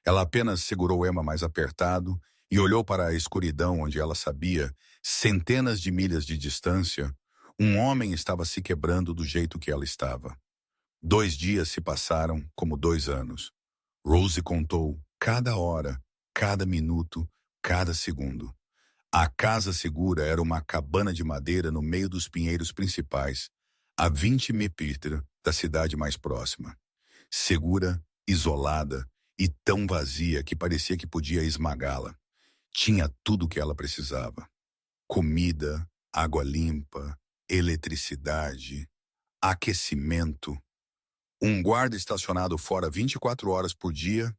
Ela apenas segurou Emma mais apertado e olhou para a escuridão onde ela sabia, centenas de milhas de distância, um homem estava se quebrando do jeito que ela estava. 2 dias se passaram como 2 anos. Rose contou cada hora, cada minuto, cada segundo. A casa segura era uma cabana de madeira no meio dos pinheiros principais, a 20 milhas da cidade mais próxima. Segura, isolada e tão vazia que parecia que podia esmagá-la. Tinha tudo o que ela precisava. Comida, água limpa, eletricidade, aquecimento. Um guarda estacionado fora 24 horas por dia,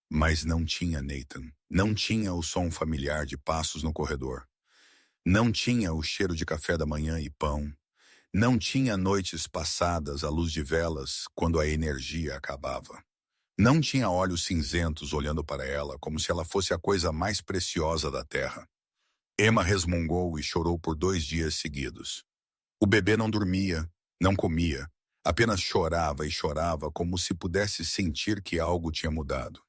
mas não tinha Nathan. Não tinha o som familiar de passos no corredor. Não tinha o cheiro de café da manhã e pão. Não tinha noites passadas à luz de velas quando a energia acabava. Não tinha olhos cinzentos olhando para ela como se ela fosse a coisa mais preciosa da terra. Emma resmungou e chorou por 2 dias seguidos. O bebê não dormia, não comia, apenas chorava e chorava como se pudesse sentir que algo tinha mudado.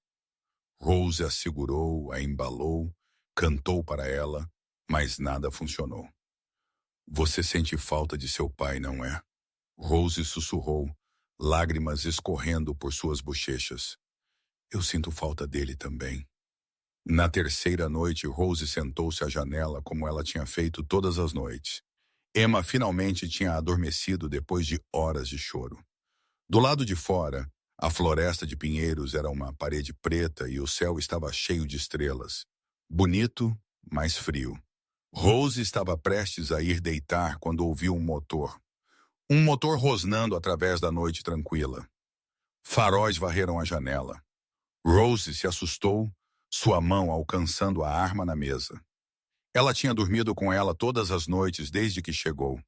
Rose a segurou, a embalou, cantou para ela, mas nada funcionou. Você sente falta de seu pai, não é? Rose sussurrou, lágrimas escorrendo por suas bochechas. Eu sinto falta dele também. Na terceira noite, Rose sentou-se à janela como ela tinha feito todas as noites. Emma finalmente tinha adormecido depois de horas de choro. Do lado de fora, a floresta de pinheiros era uma parede preta e o céu estava cheio de estrelas. Bonito, mas frio. Rose estava prestes a ir deitar quando ouviu um motor. Um motor rosnando através da noite tranquila. Faróis varreram a janela. Rose se assustou, sua mão alcançando a arma na mesa. Ela tinha dormido com ela todas as noites desde que chegou.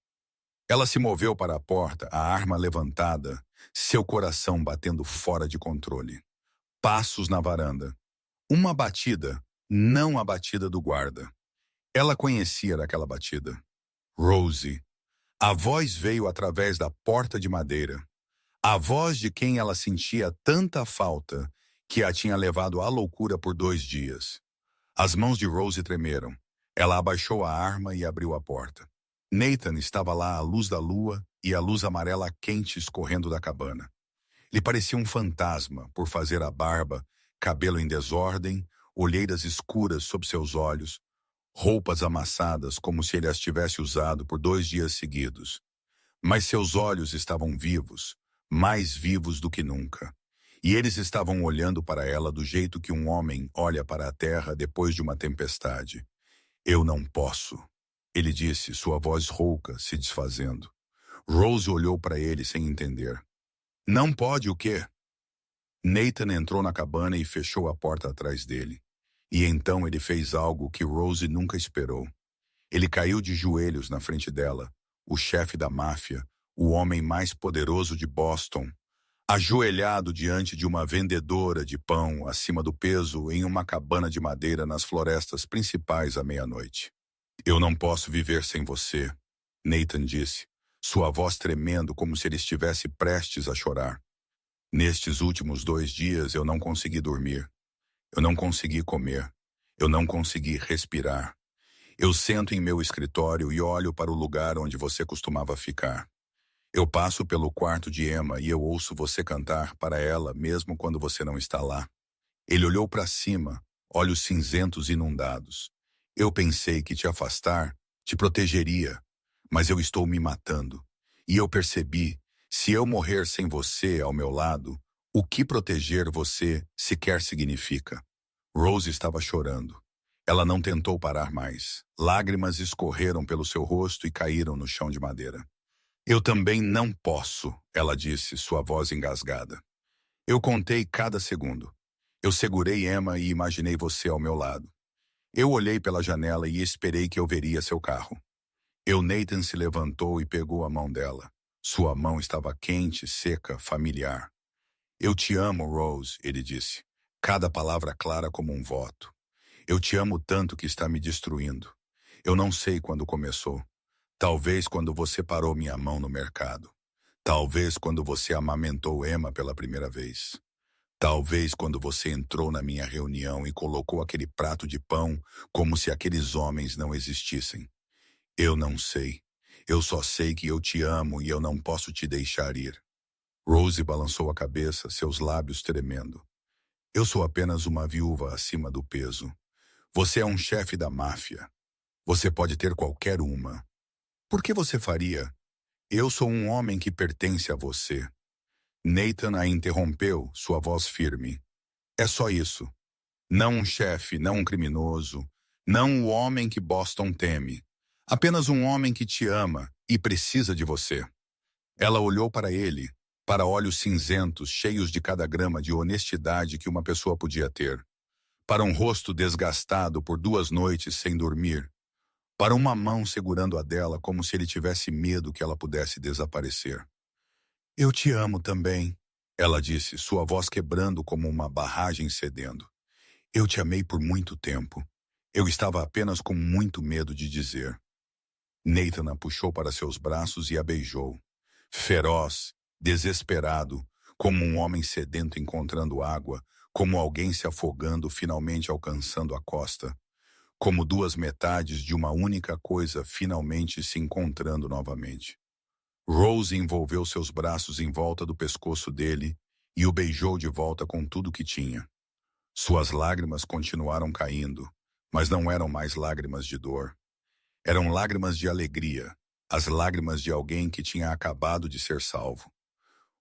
Ela se moveu para a porta, a arma levantada, seu coração batendo fora de controle. Passos na varanda. Uma batida, não a batida do guarda. Ela conhecia daquela batida. Rose. A voz veio através da porta de madeira. A voz de quem ela sentia tanta falta que a tinha levado à loucura por 2 dias. As mãos de Rose tremeram. Ela abaixou a arma e abriu a porta. Nathan estava lá à luz da lua e a luz amarela quente escorrendo da cabana. Ele parecia um fantasma por fazer a barba, cabelo em desordem, olheiras escuras sob seus olhos, roupas amassadas como se ele as tivesse usado por 2 dias seguidos. Mas seus olhos estavam vivos, mais vivos do que nunca. E eles estavam olhando para ela do jeito que um homem olha para a terra depois de uma tempestade. Eu não posso, ele disse, sua voz rouca se desfazendo. Rose olhou para ele sem entender. Não pode o quê? Nathan entrou na cabana e fechou a porta atrás dele. E então ele fez algo que Rose nunca esperou. Ele caiu de joelhos na frente dela, o chefe da máfia, o homem mais poderoso de Boston, ajoelhado diante de uma vendedora de pão acima do peso em uma cabana de madeira nas florestas principais à meia-noite. Eu não posso viver sem você, Nathan disse, sua voz tremendo como se ele estivesse prestes a chorar. Nestes últimos 2 dias eu não consegui dormir. Eu não consegui comer. Eu não consegui respirar. Eu sento em meu escritório e olho para o lugar onde você costumava ficar. Eu passo pelo quarto de Emma e eu ouço você cantar para ela mesmo quando você não está lá. Ele olhou para cima, olhos cinzentos inundados. Eu pensei que te afastar te protegeria, mas eu estou me matando. E eu percebi, se eu morrer sem você ao meu lado, o que proteger você sequer significa. Rose estava chorando. Ela não tentou parar mais. Lágrimas escorreram pelo seu rosto e caíram no chão de madeira. Eu também não posso, ela disse, sua voz engasgada. Eu contei cada segundo. Eu segurei Emma e imaginei você ao meu lado. Eu olhei pela janela e esperei que eu veria seu carro. Nathan se levantou e pegou a mão dela. Sua mão estava quente, seca, familiar. Eu te amo, Rose, ele disse. Cada palavra clara como um voto. Eu te amo tanto que está me destruindo. Eu não sei quando começou. Talvez quando você parou minha mão no mercado. Talvez quando você amamentou Emma pela primeira vez. Talvez quando você entrou na minha reunião e colocou aquele prato de pão como se aqueles homens não existissem. Eu não sei. Eu só sei que eu te amo e eu não posso te deixar ir. Rose balançou a cabeça, seus lábios tremendo. Eu sou apenas uma viúva acima do peso. Você é um chefe da máfia. Você pode ter qualquer uma. Por que você faria? Eu sou um homem que pertence a você. Nathan a interrompeu, sua voz firme. É só isso. Não um chefe, não um criminoso, não o homem que Boston teme. Apenas um homem que te ama e precisa de você. Ela olhou para ele, para olhos cinzentos, cheios de cada grama de honestidade que uma pessoa podia ter. Para um rosto desgastado por 2 noites sem dormir. Para uma mão segurando a dela como se ele tivesse medo que ela pudesse desaparecer. Eu te amo também, ela disse, sua voz quebrando como uma barragem cedendo. Eu te amei por muito tempo. Eu estava apenas com muito medo de dizer. Nathan a puxou para seus braços e a beijou. Feroz, desesperado, como um homem sedento encontrando água, como alguém se afogando finalmente alcançando a costa, como 2 metades de uma única coisa finalmente se encontrando novamente. Rose envolveu seus braços em volta do pescoço dele e o beijou de volta com tudo que tinha. Suas lágrimas continuaram caindo, mas não eram mais lágrimas de dor. Eram lágrimas de alegria, as lágrimas de alguém que tinha acabado de ser salvo.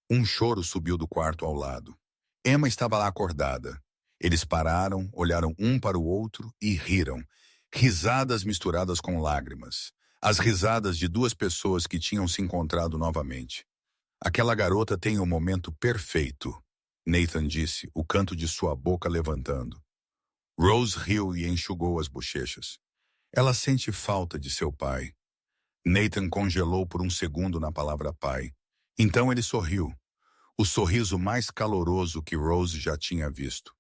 Um choro subiu do quarto ao lado. Emma estava lá acordada. Eles pararam, olharam um para o outro e riram. Risadas misturadas com lágrimas. As risadas de 2 pessoas que tinham se encontrado novamente. Aquela garota tem o momento perfeito, Nathan disse, o canto de sua boca levantando. Rose riu e enxugou as bochechas. Ela sente falta de seu pai. Nathan congelou por um segundo na palavra pai. Então ele sorriu. O sorriso mais caloroso que Rose já tinha visto.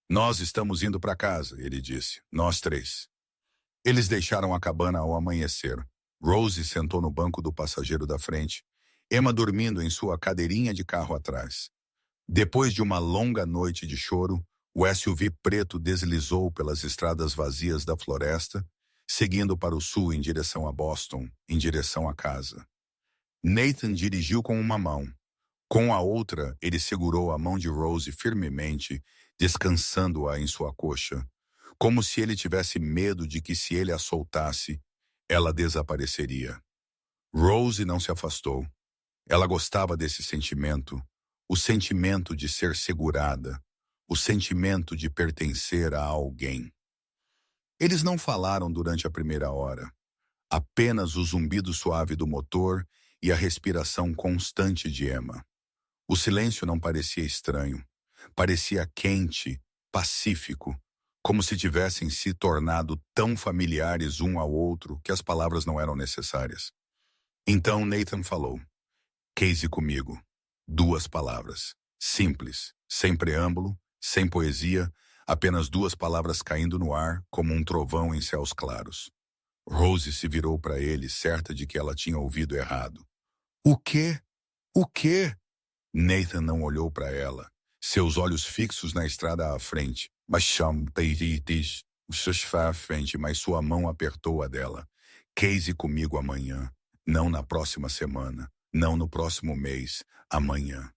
Nós estamos indo para casa, ele disse. Nós 3. Eles deixaram a cabana ao amanhecer. Rose sentou no banco do passageiro da frente, Emma dormindo em sua cadeirinha de carro atrás. Depois de uma longa noite de choro, o SUV preto deslizou pelas estradas vazias da floresta, seguindo para o sul em direção a Boston, em direção à casa. Nathan dirigiu com uma mão. Com a outra, ele segurou a mão de Rose firmemente, descansando-a em sua coxa, como se ele tivesse medo de que se ele a soltasse, ela desapareceria. Rose não se afastou. Ela gostava desse sentimento, o sentimento de ser segurada, o sentimento de pertencer a alguém. Eles não falaram durante a primeira hora. Apenas o zumbido suave do motor e a respiração constante de Emma. O silêncio não parecia estranho. Parecia quente, pacífico, como se tivessem se tornado tão familiares um ao outro que as palavras não eram necessárias. Então Nathan falou. Case comigo. 2 palavras. Simples, sem preâmbulo, sem poesia, apenas 2 palavras caindo no ar como um trovão em céus claros. Rose se virou para ele, certa de que ela tinha ouvido errado. O quê? O quê? Nathan não olhou para ela, seus olhos fixos na estrada à frente. Mas sua mão apertou a dela. Case comigo amanhã, não na próxima semana, não no próximo mês, amanhã.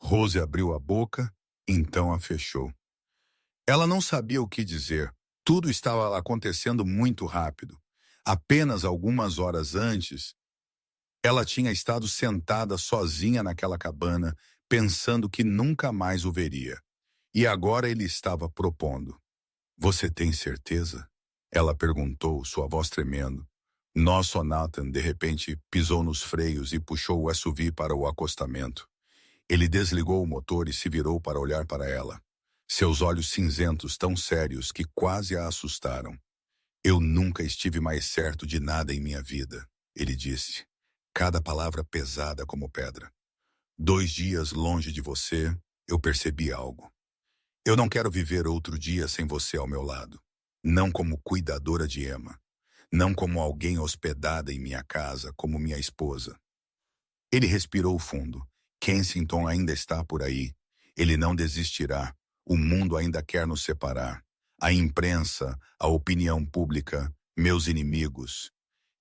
Rose abriu a boca, então a fechou. Ela não sabia o que dizer. Tudo estava acontecendo muito rápido. Apenas algumas horas antes, ela tinha estado sentada sozinha naquela cabana, pensando que nunca mais o veria. E agora ele estava propondo. Você tem certeza? Ela perguntou, sua voz tremendo. Nosso Nathan, de repente, pisou nos freios e puxou o SUV para o acostamento. Ele desligou o motor e se virou para olhar para ela. Seus olhos cinzentos tão sérios que quase a assustaram. Eu nunca estive mais certo de nada em minha vida, ele disse, cada palavra pesada como pedra. 2 dias longe de você, eu percebi algo. Eu não quero viver outro dia sem você ao meu lado. Não como cuidadora de Emma. Não como alguém hospedada em minha casa, como minha esposa. Ele respirou fundo. Kensington ainda está por aí. Ele não desistirá. O mundo ainda quer nos separar. A imprensa, a opinião pública, meus inimigos.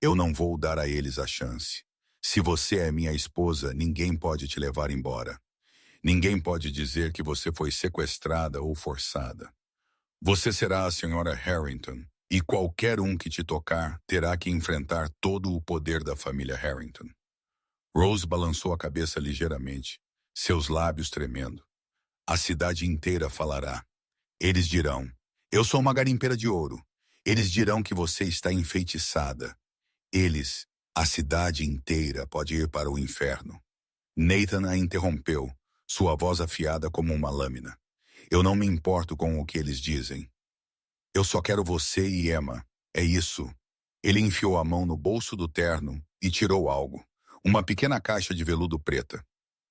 Eu não vou dar a eles a chance. Se você é minha esposa, ninguém pode te levar embora. Ninguém pode dizer que você foi sequestrada ou forçada. Você será a senhora Harrington, e qualquer um que te tocar terá que enfrentar todo o poder da família Harrington. Rose balançou a cabeça ligeiramente, seus lábios tremendo. A cidade inteira falará. Eles dirão, eu sou uma garimpeira de ouro. Eles dirão que você está enfeitiçada. Eles, a cidade inteira pode ir para o inferno. Nathan a interrompeu, sua voz afiada como uma lâmina. Eu não me importo com o que eles dizem. Eu só quero você e Emma. É isso. Ele enfiou a mão no bolso do terno e tirou algo. Uma pequena caixa de veludo preta.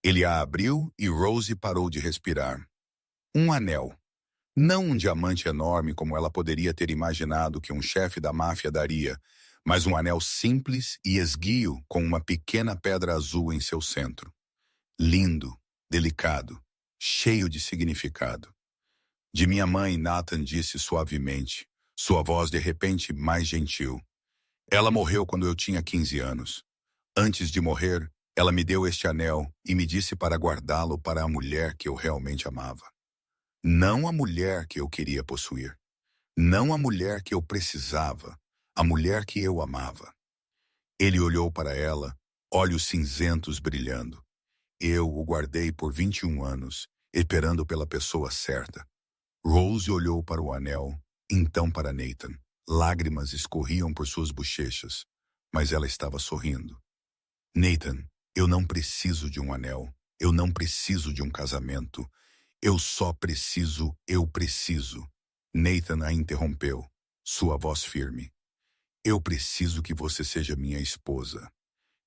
Ele a abriu e Rose parou de respirar. Um anel. Não um diamante enorme como ela poderia ter imaginado que um chefe da máfia daria, mas um anel simples e esguio com uma pequena pedra azul em seu centro. Lindo, delicado, cheio de significado. De minha mãe, Nathan disse suavemente, sua voz de repente mais gentil. Ela morreu quando eu tinha 15 anos. Antes de morrer, ela me deu este anel e me disse para guardá-lo para a mulher que eu realmente amava. Não a mulher que eu queria possuir. Não a mulher que eu precisava. A mulher que eu amava. Ele olhou para ela, olhos cinzentos brilhando. Eu o guardei por 21 anos, esperando pela pessoa certa. Rose olhou para o anel, então para Nathan. Lágrimas escorriam por suas bochechas, mas ela estava sorrindo. Nathan, eu não preciso de um anel. Eu não preciso de um casamento. Eu preciso. Nathan a interrompeu, sua voz firme. Eu preciso que você seja minha esposa.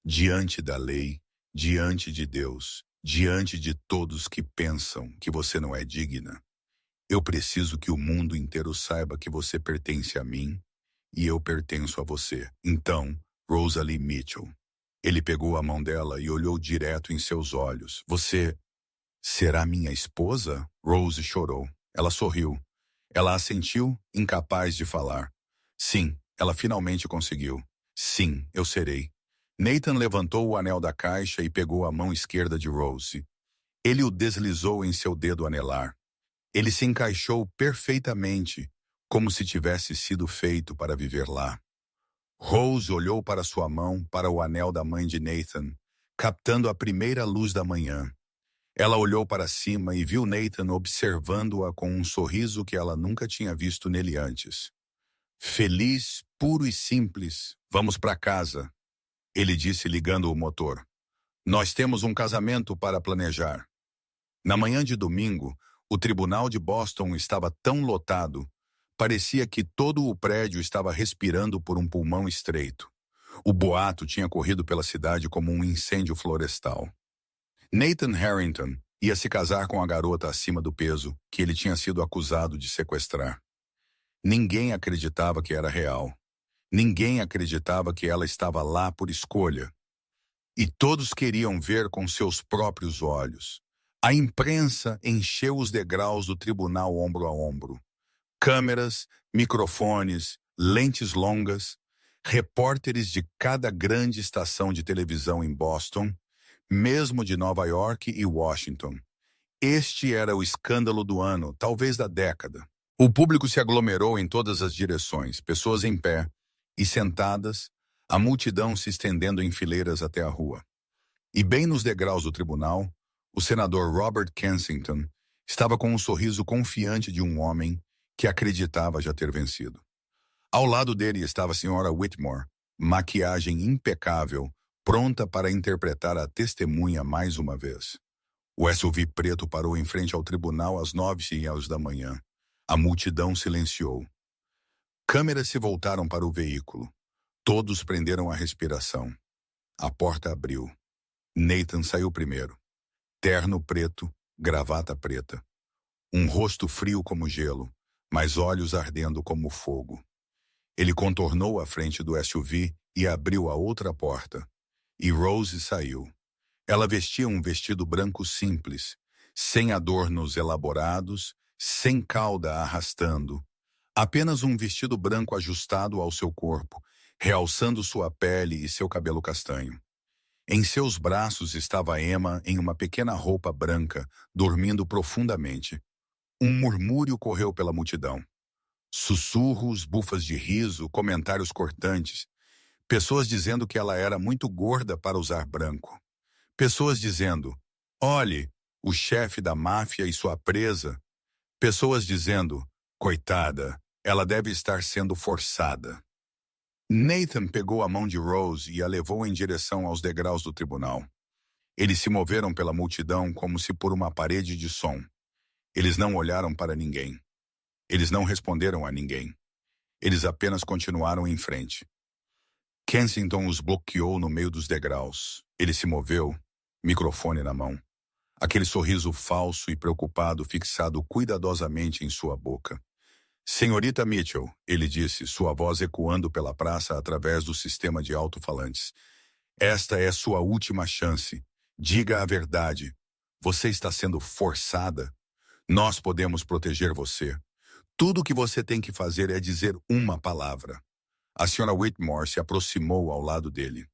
Diante da lei, diante de Deus, diante de todos que pensam que você não é digna. Eu preciso que o mundo inteiro saiba que você pertence a mim e eu pertenço a você. Então, Rosalie Mitchell. Ele pegou a mão dela e olhou direto em seus olhos. Você será minha esposa? Rose chorou. Ela sorriu. Ela assentiu, incapaz de falar. Sim, ela finalmente conseguiu. Sim, eu serei. Nathan levantou o anel da caixa e pegou a mão esquerda de Rose. Ele o deslizou em seu dedo anelar. Ele se encaixou perfeitamente, como se tivesse sido feito para viver lá. Rose olhou para sua mão, para o anel da mãe de Nathan, captando a primeira luz da manhã. Ela olhou para cima e viu Nathan observando-a com um sorriso que ela nunca tinha visto nele antes. Feliz, puro e simples. Vamos para casa, ele disse ligando o motor. Nós temos um casamento para planejar. Na manhã de domingo, o tribunal de Boston estava tão lotado, parecia que todo o prédio estava respirando por um pulmão estreito. O boato tinha corrido pela cidade como um incêndio florestal. Nathan Harrington ia se casar com a garota acima do peso que ele tinha sido acusado de sequestrar. Ninguém acreditava que era real. Ninguém acreditava que ela estava lá por escolha. E todos queriam ver com seus próprios olhos. A imprensa encheu os degraus do tribunal ombro a ombro. Câmeras, microfones, lentes longas, repórteres de cada grande estação de televisão em Boston, mesmo de Nova York e Washington. Este era o escândalo do ano, talvez da década. O público se aglomerou em todas as direções, pessoas em pé e sentadas, a multidão se estendendo em fileiras até a rua. E bem nos degraus do tribunal, o senador Robert Kensington estava com um sorriso confiante de um homem que acreditava já ter vencido. Ao lado dele estava a senhora Whitmore, maquiagem impecável, pronta para interpretar a testemunha mais uma vez. O SUV preto parou em frente ao tribunal às 9h da manhã. A multidão silenciou. Câmeras se voltaram para o veículo. Todos prenderam a respiração. A porta abriu. Nathan saiu primeiro. Terno preto, gravata preta. Um rosto frio como gelo, mas olhos ardendo como fogo. Ele contornou a frente do SUV e abriu a outra porta. E Rose saiu. Ela vestia um vestido branco simples, sem adornos elaborados, sem cauda arrastando. Apenas um vestido branco ajustado ao seu corpo, realçando sua pele e seu cabelo castanho. Em seus braços estava Emma em uma pequena roupa branca, dormindo profundamente. Um murmúrio correu pela multidão. Sussurros, bufas de riso, comentários cortantes. Pessoas dizendo que ela era muito gorda para usar branco. Pessoas dizendo, olhe, o chefe da máfia e sua presa. Pessoas dizendo, coitada, ela deve estar sendo forçada. Nathan pegou a mão de Rose e a levou em direção aos degraus do tribunal. Eles se moveram pela multidão como se por uma parede de som. Eles não olharam para ninguém. Eles não responderam a ninguém. Eles apenas continuaram em frente. Kensington os bloqueou no meio dos degraus. Ele se moveu, microfone na mão. Aquele sorriso falso e preocupado fixado cuidadosamente em sua boca. Senhorita Mitchell, ele disse, sua voz ecoando pela praça através do sistema de alto-falantes. Esta é sua última chance. Diga a verdade. Você está sendo forçada? Nós podemos proteger você. Tudo o que você tem que fazer é dizer uma palavra. A senhora Whitmore se aproximou ao lado dele.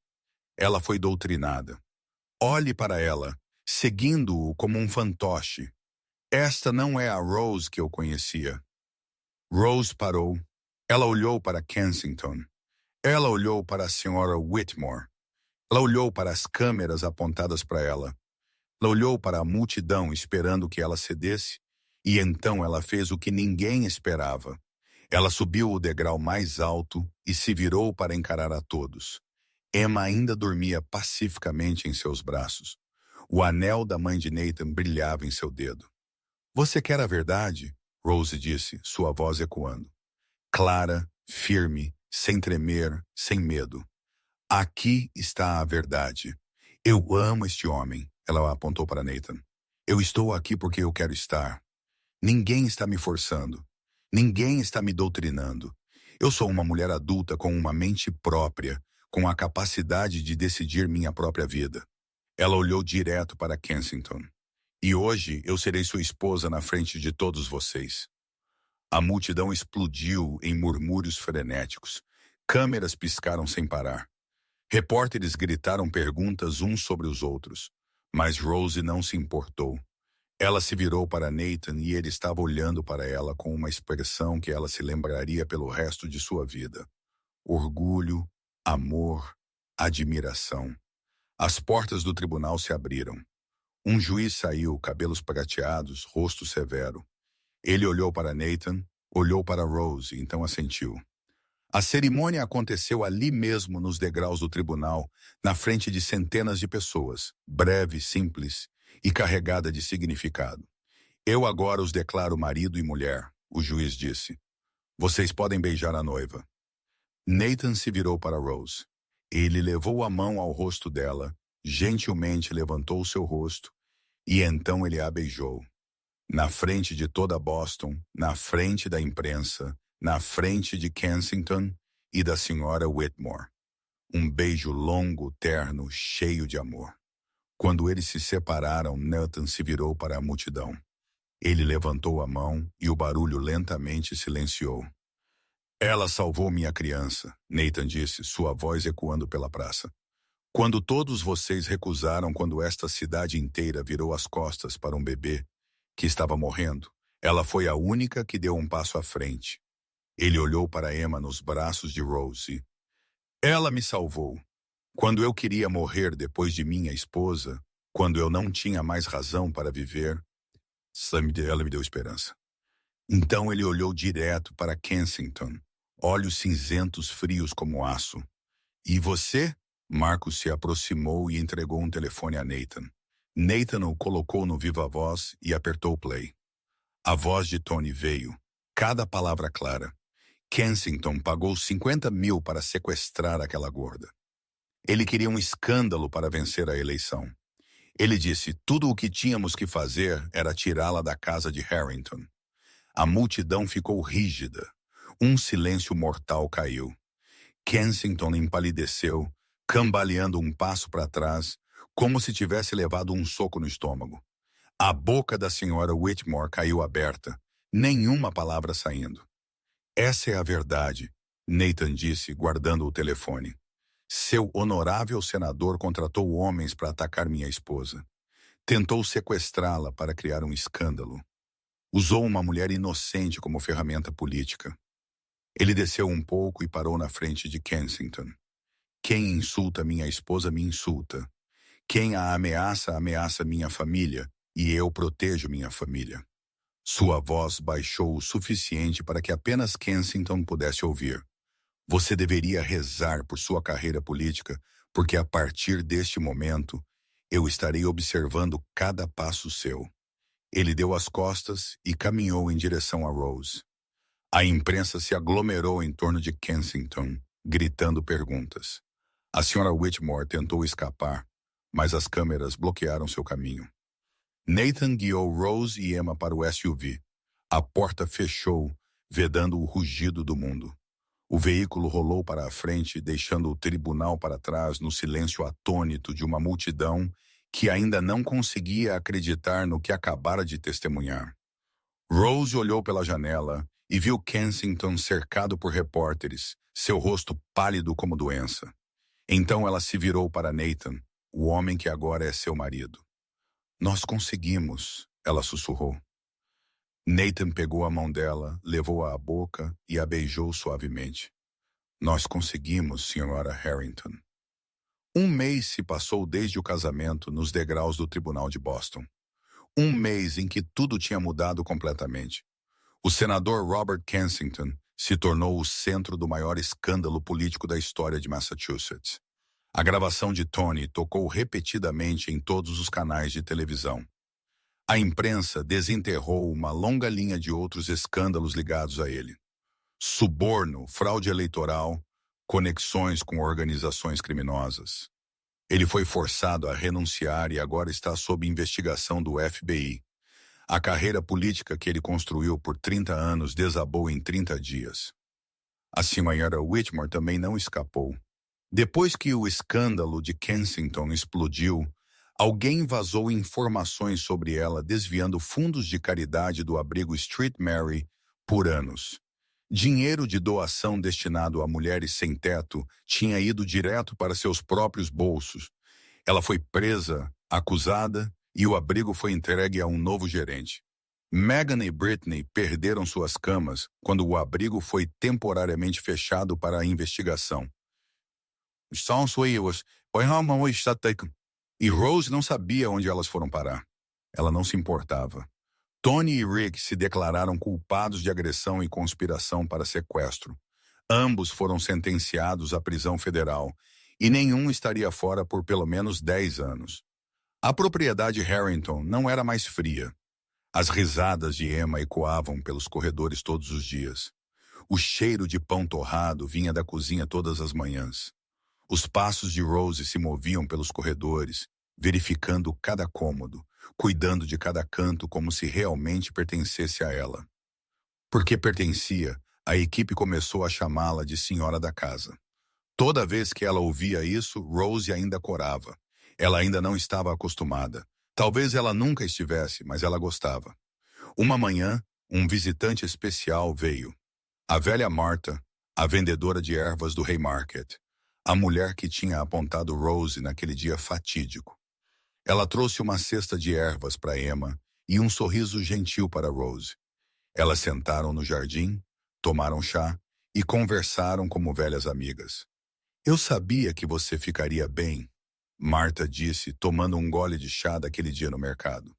Ela foi doutrinada. Olhe para ela, seguindo-o como um fantoche. Esta não é a Rose que eu conhecia. Rose parou. Ela olhou para Kensington. Ela olhou para a senhora Whitmore. Ela olhou para as câmeras apontadas para ela. Ela olhou para a multidão esperando que ela cedesse, e então ela fez o que ninguém esperava. Ela subiu o degrau mais alto e se virou para encarar a todos. Emma ainda dormia pacificamente em seus braços. O anel da mãe de Nathan brilhava em seu dedo. Você quer a verdade? Rose disse, sua voz ecoando. Clara, firme, sem tremer, sem medo. Aqui está a verdade. Eu amo este homem, ela apontou para Nathan. Eu estou aqui porque eu quero estar. Ninguém está me forçando. Ninguém está me doutrinando. Eu sou uma mulher adulta com uma mente própria, com a capacidade de decidir minha própria vida. Ela olhou direto para Kensington. E hoje eu serei sua esposa na frente de todos vocês. A multidão explodiu em murmúrios frenéticos. Câmeras piscaram sem parar. Repórteres gritaram perguntas uns sobre os outros. Mas Rose não se importou. Ela se virou para Nathan e ele estava olhando para ela com uma expressão que ela se lembraria pelo resto de sua vida. Orgulho, amor, admiração. As portas do tribunal se abriram. Um juiz saiu, cabelos prateados, rosto severo. Ele olhou para Nathan, olhou para Rose, então assentiu. A cerimônia aconteceu ali mesmo nos degraus do tribunal, na frente de centenas de pessoas, breve, simples e carregada de significado. Eu agora os declaro marido e mulher, o juiz disse. Vocês podem beijar a noiva. Nathan se virou para Rose. Ele levou a mão ao rosto dela, gentilmente levantou seu rosto, e então ele a beijou. Na frente de toda Boston, na frente da imprensa, na frente de Kensington e da senhora Whitmore. Um beijo longo, terno, cheio de amor. Quando eles se separaram, Nathan se virou para a multidão. Ele levantou a mão e o barulho lentamente silenciou. Ela salvou minha criança, Nathan disse, sua voz ecoando pela praça. Quando todos vocês recusaram quando esta cidade inteira virou as costas para um bebê que estava morrendo, ela foi a única que deu um passo à frente. Ele olhou para Emma nos braços de Rose. Ela me salvou. Quando eu queria morrer depois de minha esposa, quando eu não tinha mais razão para viver, ela me deu esperança. Então ele olhou direto para Kensington, olhos cinzentos frios como aço. E você? Marcos se aproximou e entregou um telefone a Nathan. Nathan o colocou no viva-voz e apertou play. A voz de Tony veio, cada palavra clara. Kensington pagou 50 mil para sequestrar aquela gorda. Ele queria um escândalo para vencer a eleição. Ele disse: tudo o que tínhamos que fazer era tirá-la da casa de Harrington. A multidão ficou rígida. Um silêncio mortal caiu. Kensington empalideceu, cambaleando um passo para trás, como se tivesse levado um soco no estômago. A boca da senhora Whitmore caiu aberta, nenhuma palavra saindo. Essa é a verdade, Nathan disse, guardando o telefone. Seu honorável senador contratou homens para atacar minha esposa. Tentou sequestrá-la para criar um escândalo. Usou uma mulher inocente como ferramenta política. Ele desceu um pouco e parou na frente de Kensington. Quem insulta minha esposa me insulta. Quem a ameaça, ameaça minha família, e eu protejo minha família. Sua voz baixou o suficiente para que apenas Kensington pudesse ouvir. Você deveria rezar por sua carreira política, porque a partir deste momento, eu estarei observando cada passo seu. Ele deu as costas e caminhou em direção a Rose. A imprensa se aglomerou em torno de Kensington, gritando perguntas. A senhora Whitmore tentou escapar, mas as câmeras bloquearam seu caminho. Nathan guiou Rose e Emma para o SUV. A porta fechou, vedando o rugido do mundo. O veículo rolou para a frente, deixando o tribunal para trás no silêncio atônito de uma multidão que ainda não conseguia acreditar no que acabara de testemunhar. Rose olhou pela janela e viu Kensington cercado por repórteres, seu rosto pálido como doença. Então ela se virou para Nathan, o homem que agora é seu marido. Nós conseguimos, ela sussurrou. Nathan pegou a mão dela, levou-a à boca e a beijou suavemente. Nós conseguimos, senhora Harrington. Um mês se passou desde o casamento nos degraus do Tribunal de Boston. Um mês em que tudo tinha mudado completamente. O senador Robert Kensington se tornou o centro do maior escândalo político da história de Massachusetts. A gravação de Tony tocou repetidamente em todos os canais de televisão. A imprensa desenterrou uma longa linha de outros escândalos ligados a ele. Suborno, fraude eleitoral, conexões com organizações criminosas. Ele foi forçado a renunciar e agora está sob investigação do FBI. A carreira política que ele construiu por 30 anos desabou em 30 dias. A senhora Whitmore também não escapou. Depois que o escândalo de Kensington explodiu, alguém vazou informações sobre ela desviando fundos de caridade do abrigo Street Mary por anos. Dinheiro de doação destinado a mulheres sem teto tinha ido direto para seus próprios bolsos. Ela foi presa, acusada, e o abrigo foi entregue a um novo gerente. Meghan e Britney perderam suas camas quando o abrigo foi temporariamente fechado para a investigação. E Rose não sabia onde elas foram parar. Ela não se importava. Tony e Rick se declararam culpados de agressão e conspiração para sequestro. Ambos foram sentenciados à prisão federal e nenhum estaria fora por pelo menos 10 anos. A propriedade Harrington não era mais fria. As risadas de Emma ecoavam pelos corredores todos os dias. O cheiro de pão torrado vinha da cozinha todas as manhãs. Os passos de Rose se moviam pelos corredores, verificando cada cômodo, cuidando de cada canto como se realmente pertencesse a ela. Porque pertencia, a equipe começou a chamá-la de senhora da casa. Toda vez que ela ouvia isso, Rose ainda corava. Ela ainda não estava acostumada. Talvez ela nunca estivesse, mas ela gostava. Uma manhã, um visitante especial veio. A velha Martha, a vendedora de ervas do Haymarket. A mulher que tinha apontado Rose naquele dia fatídico. Ela trouxe uma cesta de ervas para Emma e um sorriso gentil para Rose. Elas sentaram no jardim, tomaram chá e conversaram como velhas amigas. Eu sabia que você ficaria bem, Martha disse, tomando um gole de chá daquele dia no mercado.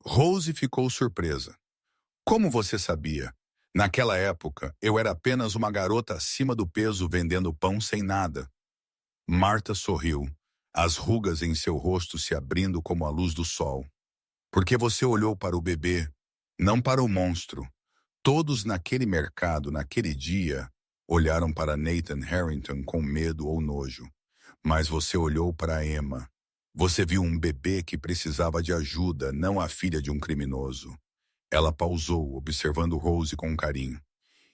Rose ficou surpresa. Como você sabia? Naquela época, eu era apenas uma garota acima do peso vendendo pão sem nada. Marta sorriu, as rugas em seu rosto se abrindo como a luz do sol. Porque você olhou para o bebê, não para o monstro. Todos naquele mercado, naquele dia, olharam para Nathan Harrington com medo ou nojo. Mas você olhou para Emma. Você viu um bebê que precisava de ajuda, não a filha de um criminoso. Ela pausou, observando Rose com carinho.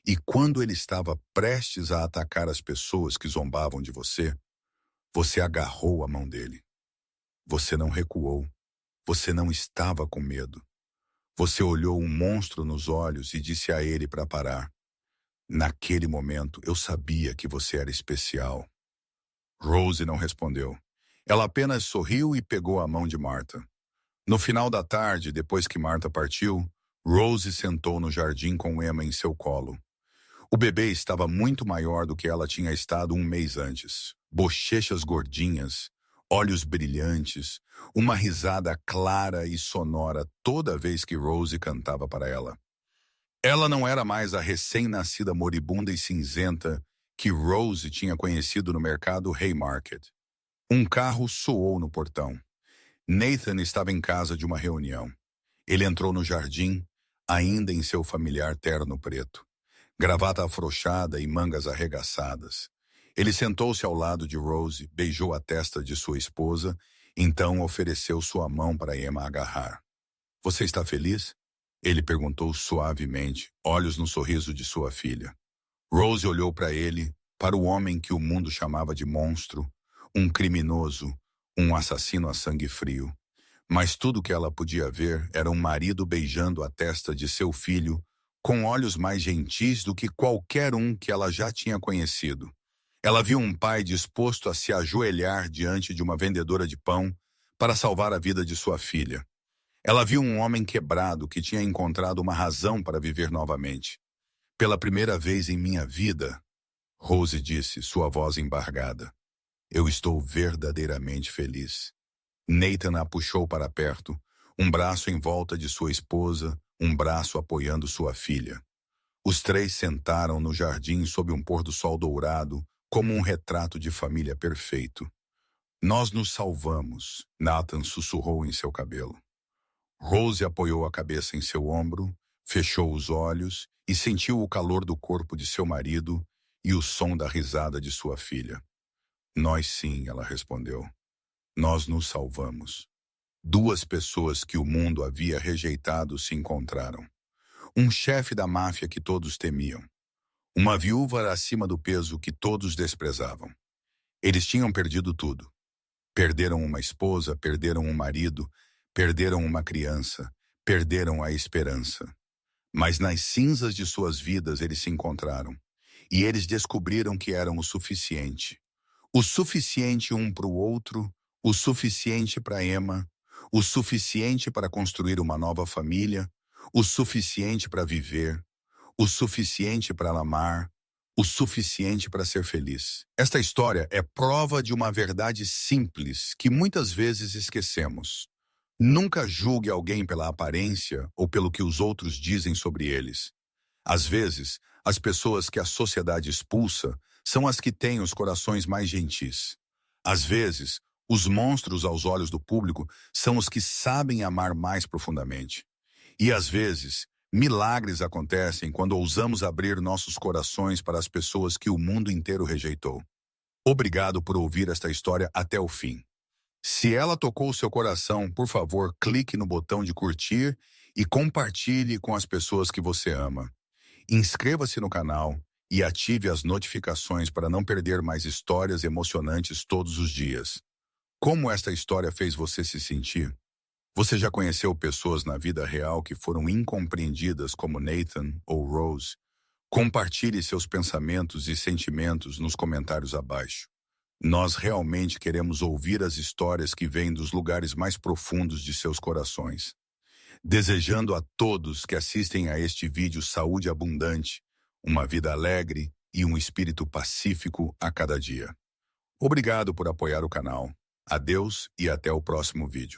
E quando ele estava prestes a atacar as pessoas que zombavam de você, você agarrou a mão dele. Você não recuou. Você não estava com medo. Você olhou um monstro nos olhos e disse a ele para parar. Naquele momento, eu sabia que você era especial. Rose não respondeu. Ela apenas sorriu e pegou a mão de Marta. No final da tarde, depois que Marta partiu, Rose sentou no jardim com Emma em seu colo. O bebê estava muito maior do que ela tinha estado um mês antes. Bochechas gordinhas, olhos brilhantes, uma risada clara e sonora toda vez que Rose cantava para ela. Ela não era mais a recém-nascida moribunda e cinzenta que Rose tinha conhecido no mercado Haymarket. Um carro soou no portão. Nathan estava em casa de uma reunião. Ele entrou no jardim, ainda em seu familiar terno preto. Gravata afrouxada e mangas arregaçadas. Ele sentou-se ao lado de Rose, beijou a testa de sua esposa, então ofereceu sua mão para Emma agarrar. Você está feliz? Ele perguntou suavemente, olhos no sorriso de sua filha. Rose olhou para ele, para o homem que o mundo chamava de monstro, um criminoso, um assassino a sangue frio. Mas tudo que ela podia ver era um marido beijando a testa de seu filho, com olhos mais gentis do que qualquer um que ela já tinha conhecido. Ela viu um pai disposto a se ajoelhar diante de uma vendedora de pão para salvar a vida de sua filha. Ela viu um homem quebrado que tinha encontrado uma razão para viver novamente. Pela primeira vez em minha vida, Rose disse, sua voz embargada, eu estou verdadeiramente feliz. Nathan a puxou para perto, um braço em volta de sua esposa, um braço apoiando sua filha. Os três sentaram no jardim sob um pôr-do-sol dourado, como um retrato de família perfeito. Nós nos salvamos, Nathan sussurrou em seu cabelo. Rose apoiou a cabeça em seu ombro, fechou os olhos e sentiu o calor do corpo de seu marido e o som da risada de sua filha. Nós sim, ela respondeu. Nós nos salvamos. Duas pessoas que o mundo havia rejeitado se encontraram. Um chefe da máfia que todos temiam. Uma viúva acima do peso que todos desprezavam. Eles tinham perdido tudo. Perderam uma esposa, perderam um marido, perderam uma criança, perderam a esperança. Mas nas cinzas de suas vidas eles se encontraram. E eles descobriram que eram o suficiente. O suficiente um para o outro, o suficiente para Emma, o suficiente para construir uma nova família, o suficiente para viver, o suficiente para amar, o suficiente para ser feliz. Esta história é prova de uma verdade simples que muitas vezes esquecemos. Nunca julgue alguém pela aparência ou pelo que os outros dizem sobre eles. Às vezes, as pessoas que a sociedade expulsa são as que têm os corações mais gentis. Às vezes, os monstros aos olhos do público são os que sabem amar mais profundamente. E às vezes, milagres acontecem quando ousamos abrir nossos corações para as pessoas que o mundo inteiro rejeitou. Obrigado por ouvir esta história até o fim. Se ela tocou seu coração, por favor, clique no botão de curtir e compartilhe com as pessoas que você ama. Inscreva-se no canal e ative as notificações para não perder mais histórias emocionantes todos os dias. Como esta história fez você se sentir? Você já conheceu pessoas na vida real que foram incompreendidas como Nathan ou Rose? Compartilhe seus pensamentos e sentimentos nos comentários abaixo. Nós realmente queremos ouvir as histórias que vêm dos lugares mais profundos de seus corações. Desejando a todos que assistem a este vídeo saúde abundante, uma vida alegre e um espírito pacífico a cada dia. Obrigado por apoiar o canal. Adeus e até o próximo vídeo.